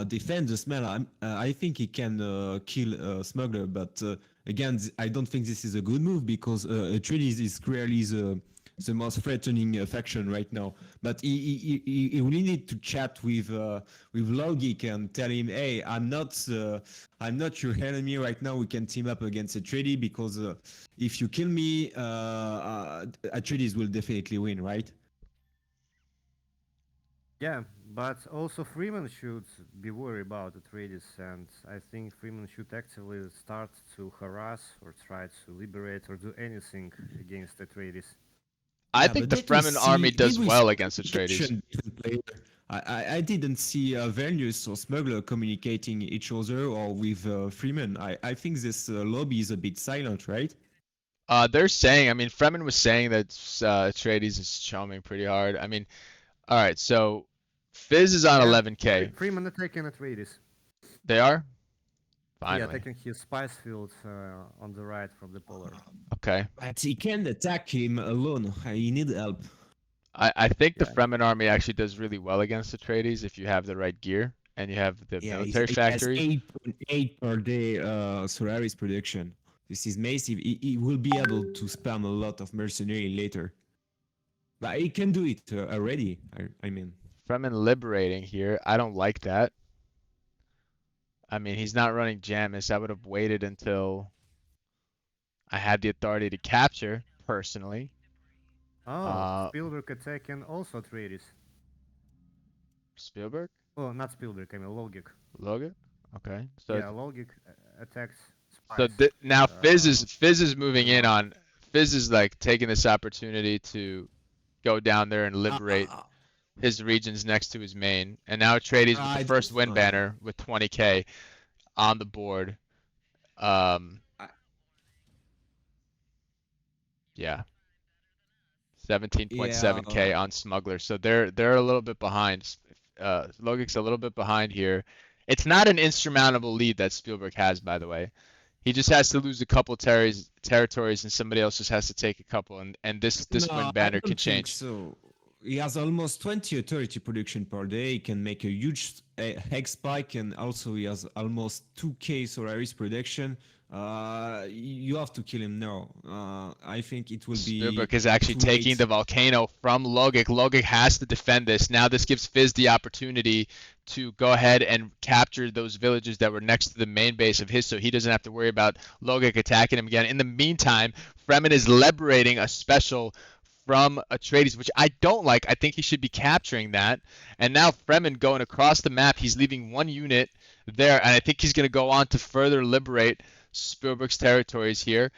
defend the smell, I think he can kill smuggler. But again, I don't think this is a good move because Atreides is clearly the most threatening faction right now. But he really need to chat with Logic and tell him, hey, I'm not your enemy right now. We can team up against Atreides because if you kill me, Atreides will definitely win, right? Yeah, but also Freeman should be worried about Atreides, and I think Freeman should actively start to harass or try to liberate or do anything against Atreides. I Yeah, think but the Fremen army does well against Atreides. I didn't see Vernius or Smuggler communicating each other or with Freeman. I think this lobby is a bit silent, right? They're saying, I mean, Fremen was saying that Atreides is charming pretty hard. I mean, all right, so Fizz is on Yeah, 11K. Freeman attacking Atreides. They are? Yeah, Finally. attacking his spice field on the right from the polar. Okay. But he can't attack him alone. He need help. I think the Yeah. Fremen army actually does really well against Atreides if you have the right gear and you have the military factories. He has 8.8 per day Solaris production. This is massive. He will be able to spam a lot of mercenary later. But he can do it already, I mean. Fremen liberating here. I don't like that. I mean, he's not running Jamis. I would have waited until I had the authority to capture, personally. Oh, Spielberg attacking also Atreides. Spielberg? Oh, not Spielberg, I mean Logic. Logan? Okay. So Yeah, Logic attacks so spice. now Fizz is moving in north. on Fizz is like taking this opportunity to go down there and liberate his regions next to his main. And now Atreides with the first win banner with 20K on the board. Yeah. 17.7K on Smuggler. So they're a little bit behind. Logic's a little bit behind here. It's not an insurmountable lead that Spielberg has, by the way. He just has to lose a couple territories and somebody else just has to take a couple, and this win banner can change. So he has almost 20 authority production per day. He can make a huge hex spike, and also he has almost 2k Solaris production. You have to kill him now. I think it will be Spielberg is actually too taking late. the volcano from Logic. Logic has to defend this. Now this gives Fizz the opportunity to go ahead and capture those villages that were next to the main base of his, so he doesn't have to worry about Logic attacking him again. In the meantime, Fremen is liberating a special from Atreides, which I don't like. I think he should be capturing that. And now Fremen going across the map, he's leaving one unit there, and I think he's going to go on to further liberate Spielberg's territories here.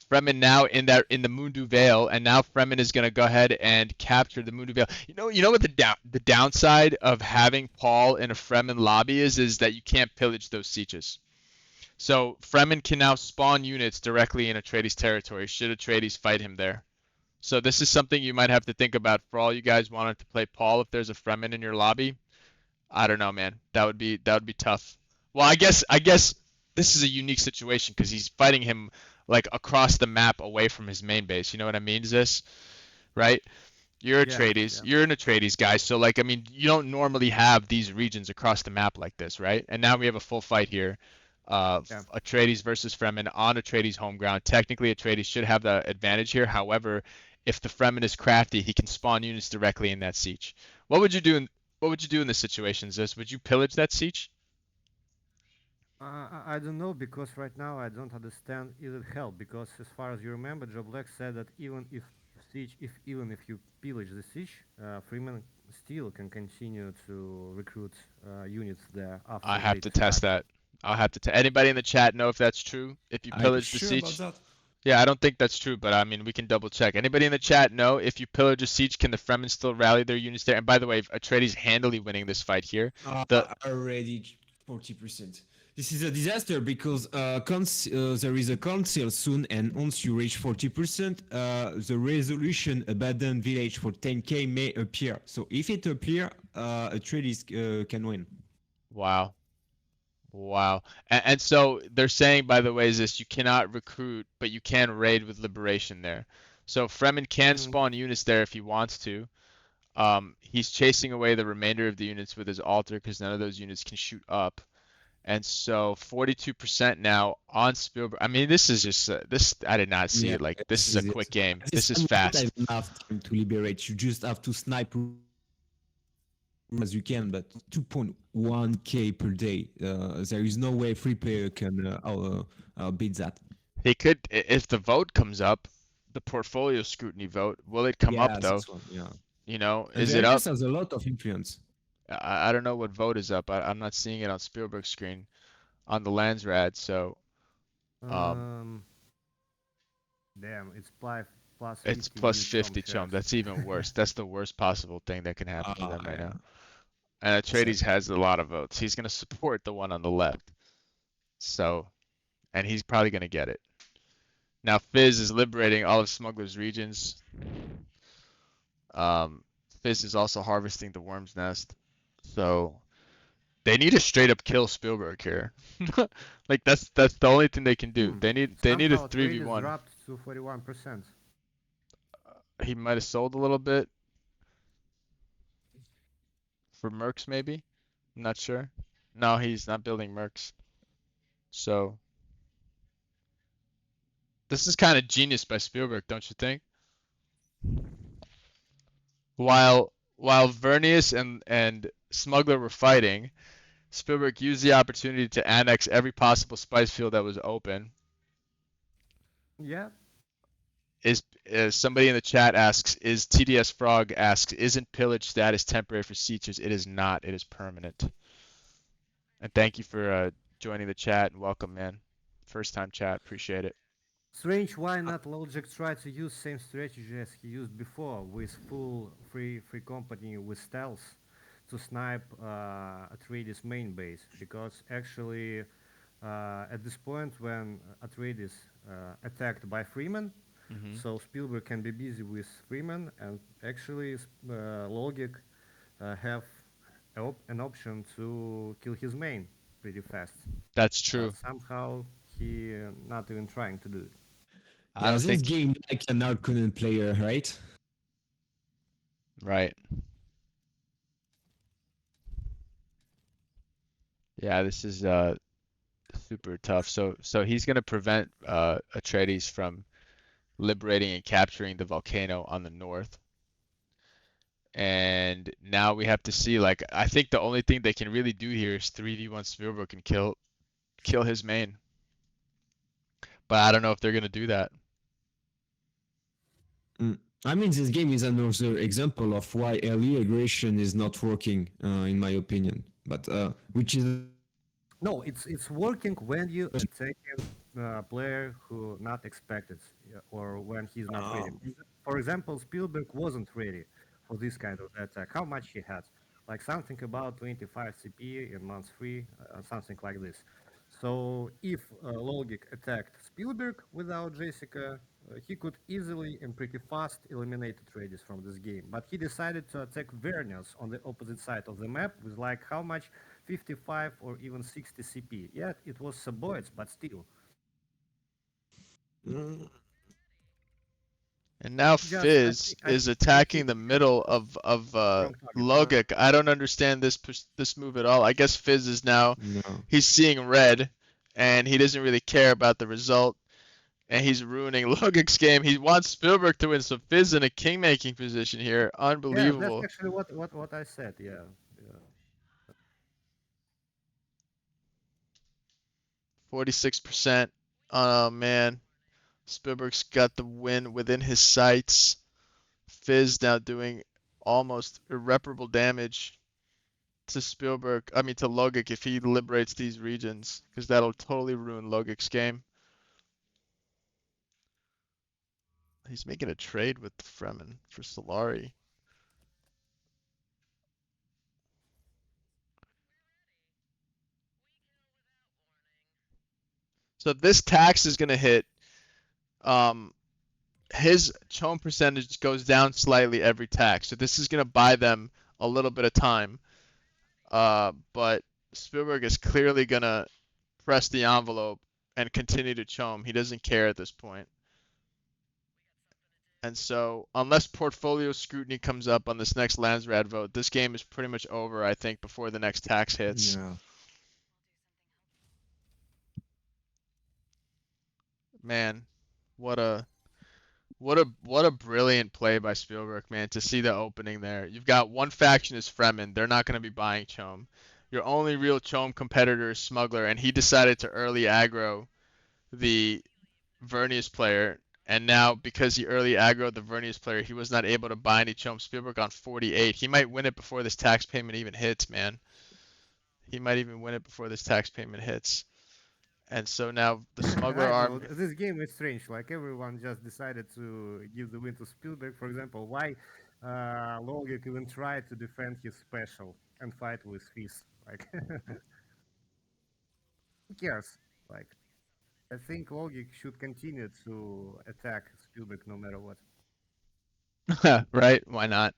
Fremen now in the Mundu Vale, and now Fremen is going to go ahead and capture the Mundu Vale. You know what the downside of having Paul in a Fremen lobby is that you can't pillage those sieges. So Fremen can now spawn units directly in Atreides territory should Atreides fight him there. So this is something you might have to think about for all you guys wanted to play Paul. If there's a Fremen in your lobby, I don't know, man. That would be tough. Well, I guess this is a unique situation because he's fighting him like across the map away from his main base. You know what I mean? Is this right? You're Yeah, Atreides. yeah, You're an Atreides guy. So like, I mean, you don't normally have these regions across the map like this, right? And now we have a full fight here. yeah. Atreides versus Fremen on Atreides home ground. Technically, Atreides should have the advantage here. However, if the Fremen is crafty, he can spawn units directly in that siege. What would you do in What would you do in this situation, Zis? Would you pillage that siege? I don't know because right now I don't understand is it help because as far as you remember, Joe Black said that even if you pillage the siege, Freeman still can continue to recruit units there I after have they to defect. test that. I'll have to. Anybody in the chat know if that's true? If you Are you pillage the sure about siege? that? Yeah, I don't think that's true, but I mean, we can double check. Anybody in the chat know if you pillage a siege, can the Fremen still rally their units there? And by the way, Atreides handily winning this fight here. The Already 40%. This is a disaster because there is a council soon, and once you reach 40%, the resolution abandoned village for 10k may appear. So if it appear, Atreides can win. Wow, wow. And so they're saying, by the way, is this you cannot recruit, but you can raid with liberation there. So Fremen can Mm, spawn units there if he wants to. He's chasing away the remainder of the units with his altar because none of those units can shoot up. And so 42% now on Spielberg. I mean, this is just this. I did not see Yeah, it like this this is a is quick it. game. At this This is time, you don't fast. even have time to liberate. You just have to snipe as you can, but 2.1k per day. There is no way free player can beat that. He could if the vote comes up, the portfolio scrutiny vote. Will it come up Yeah, though? this one. Yeah, You know, and is it up? Vernius has a lot of influence. I don't know what vote is up. I'm not seeing it on Spielberg's screen on the Landsrad. So um, um, damn, it's plus it's 50 plus new chum 50 chum. shares. That's even worse. That's the worst possible thing that can happen to them right Yeah, now. And sad. Atreides has a lot of votes. He's going to support the one on the left. So, and he's probably going to get it. Now, Fizz is liberating all of Smuggler's regions. Um, Fizz is also harvesting the Worm's Nest. So, they need to straight up kill Spielberg here. Like that's the only thing they can do. Hmm. They need a Somehow trade is 3v1. dropped to 41%. He might have sold a little bit for Mercs maybe. I'm not sure. No, he's not building Mercs. So, this is kind of genius by Spielberg, don't you think? While Vernius and Smuggler were fighting, Spielberg used the opportunity to annex every possible spice field that was open. Yeah, Is somebody in the chat asks, is TDS Frog asks, isn't pillage status temporary for sieges? It is not. It is permanent. And thank you for joining the chat and welcome, man. First time chat. Appreciate it. strange why not Logic try to use same strategy as he used before with full free company with stealth to snipe Atreides main base because actually at this point when Atreides attacked by Freeman, Hmm. so Spielberg can be busy with Freeman and actually Logic have an option to kill his main pretty fast, That's but true. somehow he not even trying to do it. I Yeah, don't this think. game like an outconnect player, right? Right. Yeah, this is super tough. So he's gonna prevent Atreides from liberating and capturing the volcano on the north. And now we have to see, like, I think the only thing they can really do here is 3v1 Spielberg and kill his main. But I don't know if they're gonna do that. Mm. I mean, this game is another example of why early aggression is not working, in my opinion. But which is No, it's working when you attack a player who not expected, yeah, or when he's not ready. um, For example, Spielberg wasn't ready for this kind of attack. How much he had? Like something about 25 CP in month 3, something like this. So if Logic attacked Spielberg without Jessica, he could easily and pretty fast eliminate Atreides from this game. But he decided to attack Vernius on the opposite side of the map with like how much? 55 or even 60 CP. Yeah, it was Saboids, but still. mm, And now Just Fizz I is think he attacking the middle of wrong target. Logic. I don't understand this move at all. I guess Fizz is now no. he's seeing red, and he doesn't really care about the result, and he's ruining Logic's game. He wants Spielberg to win, so Fizz in a king-making position here. Yeah, that's Unbelievable. actually what I said. Yeah, yeah. 46%. Oh man, Spielberg's got the win within his sights. Fizz now doing almost irreparable damage to Spielberg, I mean to Logic if he liberates these regions, because that'll totally ruin Logic's game. He's making a trade with Fremen for Solari. So if this tax is going to hit, um, his chone percentage goes down slightly every tax. So this is going to buy them a little bit of time. But Spielberg is clearly going to press the envelope and continue to chome. He doesn't care at this point. And so, unless portfolio scrutiny comes up on this next Landsrad vote, this game is pretty much over, I think, before the next tax hits. Yeah. Man, what a what a brilliant play by Spielberg, man, to see the opening there. You've got one faction is Fremen, they're not going to be buying Chome. Your only real Chome competitor is Smuggler, and he decided to early aggro the Vernius player, and now because he early aggroed the Vernius player, he was not able to buy any Chome. Spielberg on 48. He might win it before this tax payment even hits, man. He might even win it before this tax payment hits. And so now the Smuggler I don't know. army. This game is strange. Like everyone just decided to give the win to Spielberg. For example, why Logic even tried to defend his special and fight with Fizz? Like, who cares? Like, I think Logic should continue to attack Spielberg no matter what. Right? Why not?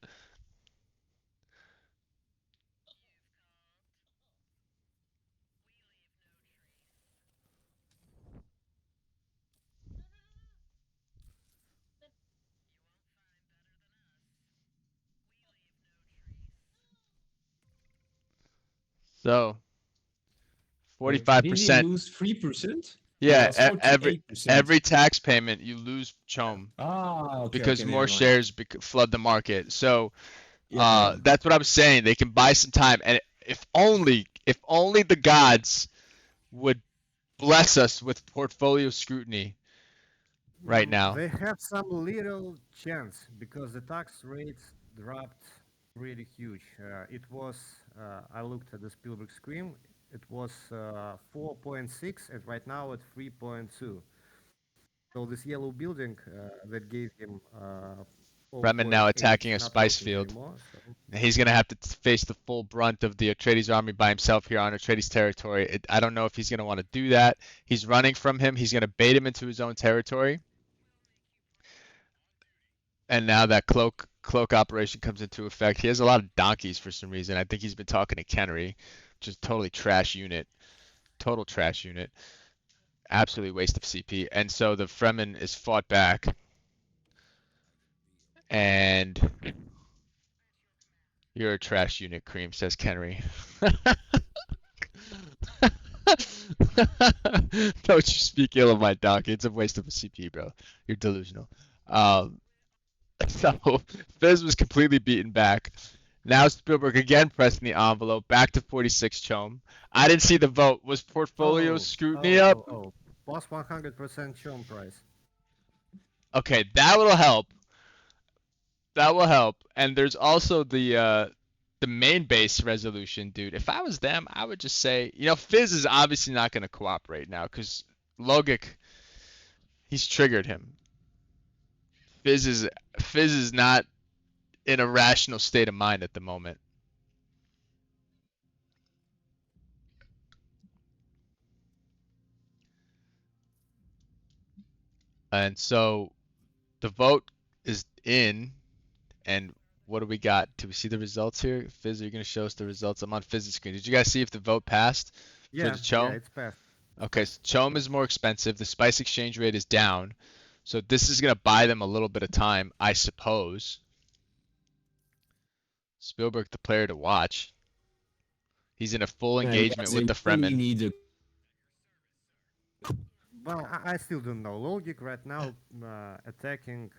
So Did he 45%. lose 3%? He Yeah, was 48%. every tax payment you lose Chome Ah, okay, because okay, more never mind. shares flood the market. So Yeah, yeah. that's what I'm saying. They can buy some time, and if only the gods would bless us with portfolio scrutiny right now. They have some little chance because the tax rates dropped really huge. It was, I looked at the Spielberg screen, it was 4.6 and right now at 3.2. So this yellow building that gave him Fremen now 4.8 attacking a not spice working field. anymore. So He's gonna have to face the full brunt of the Atreides army by himself here on Atreides territory. I don't know if he's gonna want to do that. He's running from him. He's gonna bait him into his own territory. And now that cloak operation comes into effect. He has a lot of donkeys for some reason. I think he's been talking to Kennery, which is totally trash unit. Total trash unit. Absolutely waste of CP. And so the Fremen is fought back. And you're a trash unit, Cream, says Kennery. Don't you speak ill of my donkey. It's a waste of a CP, bro. You're delusional. Um, so Fizz was completely beaten back. Now Spielberg again pressing the envelope, back to 46 Chom. I didn't see the vote. Was portfolio Oh, scrutiny oh, up? oh, oh. Plus 100% churn price. Okay, that will help. That will help. And there's also the main base resolution, dude. If I was them, I would just say, Fizz is obviously not going to cooperate now because Logic, he's triggered him. Fizz is Fizz is not in a rational state of mind at the moment. And so the vote is in, and what do we got? Do we see the results here? Fizz, are you going to show us the results? I'm on Fizz's screen. Did you guys see if the vote passed for Yeah, the yeah, Chom? it's passed. It's Okay, passed. so Chom is more expensive. The spice exchange rate is down. So this is going to buy them a little bit of time, I suppose. Spielberg, the player to watch. He's in a full And engagement they with the really Fremen. need a But I still don't know. Logic right now attacking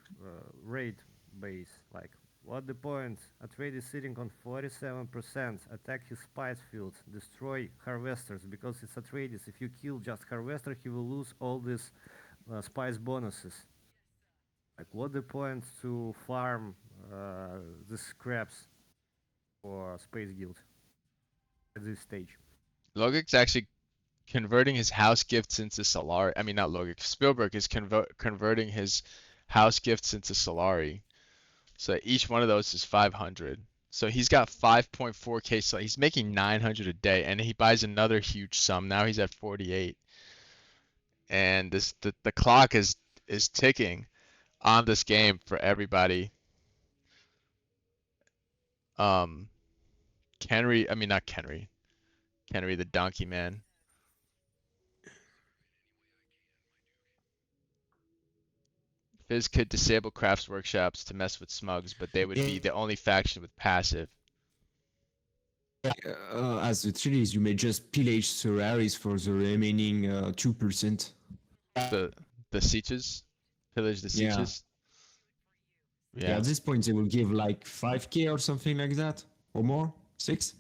raid base. Like, what the point? Atreides sitting on 47%. Attack his spice field. Destroy harvesters because it's Atreides. If you kill just harvester, he will lose all these spice bonuses. Like, what the point to farm the scraps for Space Guild at this stage? Logic's actually converting his house gifts into Solari. I mean, not Logic. Spielberg is converting his house gifts into Solari. So each one of those is 500. So he's got 5.4k. So he's making 900 a day, and he buys another huge sum. Now he's at 48, and the clock is ticking on this game for everybody. Um, Kenry, I mean not Kenry, Kenry the Donkey Man. Fizz could disable crafts workshops to mess with smugs, but they would be the only faction with passive. as the treaties, you may just pillage Solaris for the remaining 2%. The the sieges, pillage the Yeah. sieges. Yeah, Yeah, at this point, they will give like 5k or something like that, or more? 6?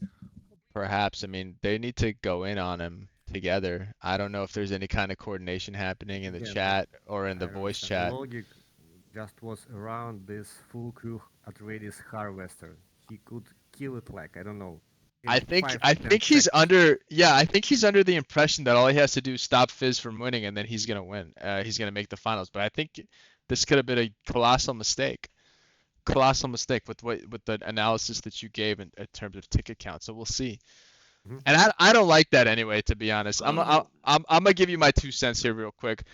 perhaps. I mean, they need to go in on him together. I don't know if there's any kind of coordination happening in the Again, like, chat or in I the don't voice understand. chat. Logic just was around this full crew Atreides harvester. He could kill it like, I don't know, I in think 5 I to 10 think he's seconds. under yeah, I think he's under the impression that all he has to do is stop Fizz from winning and then he's gonna win. He's gonna make the finals. But I think this could have been a colossal mistake. Colossal mistake with the analysis that you gave in terms of ticket count. So we'll see. Mhm. And I don't like that anyway, to be honest. Uh, I'm gonna give you my 2 cents here real quick.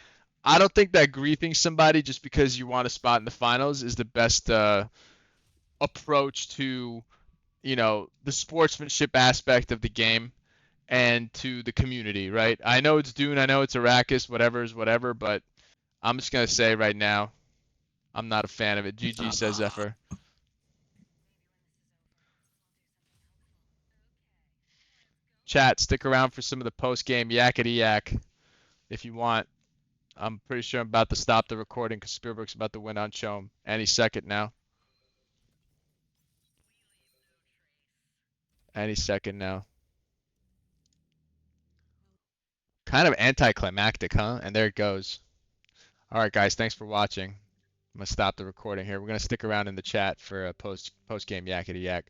I don't think that griefing somebody just because you want a spot in the finals is the best approach to the sportsmanship aspect of the game and to the community, right? I know it's Dune, I know it's Arrakis, whatever is whatever, but I'm just gonna say right now, I'm not a fan of it. GG says Zephyr. Chat, stick around for some of the post-game yakety yak if you want. I'm pretty sure I'm about to stop the recording because Spielberg's about to win on Chom any second now. Any second now. Kind of anticlimactic, huh? And there it goes. All right, guys, thanks for watching. I'm gonna stop the recording here. We're gonna stick around in the chat for a post game yakety yak.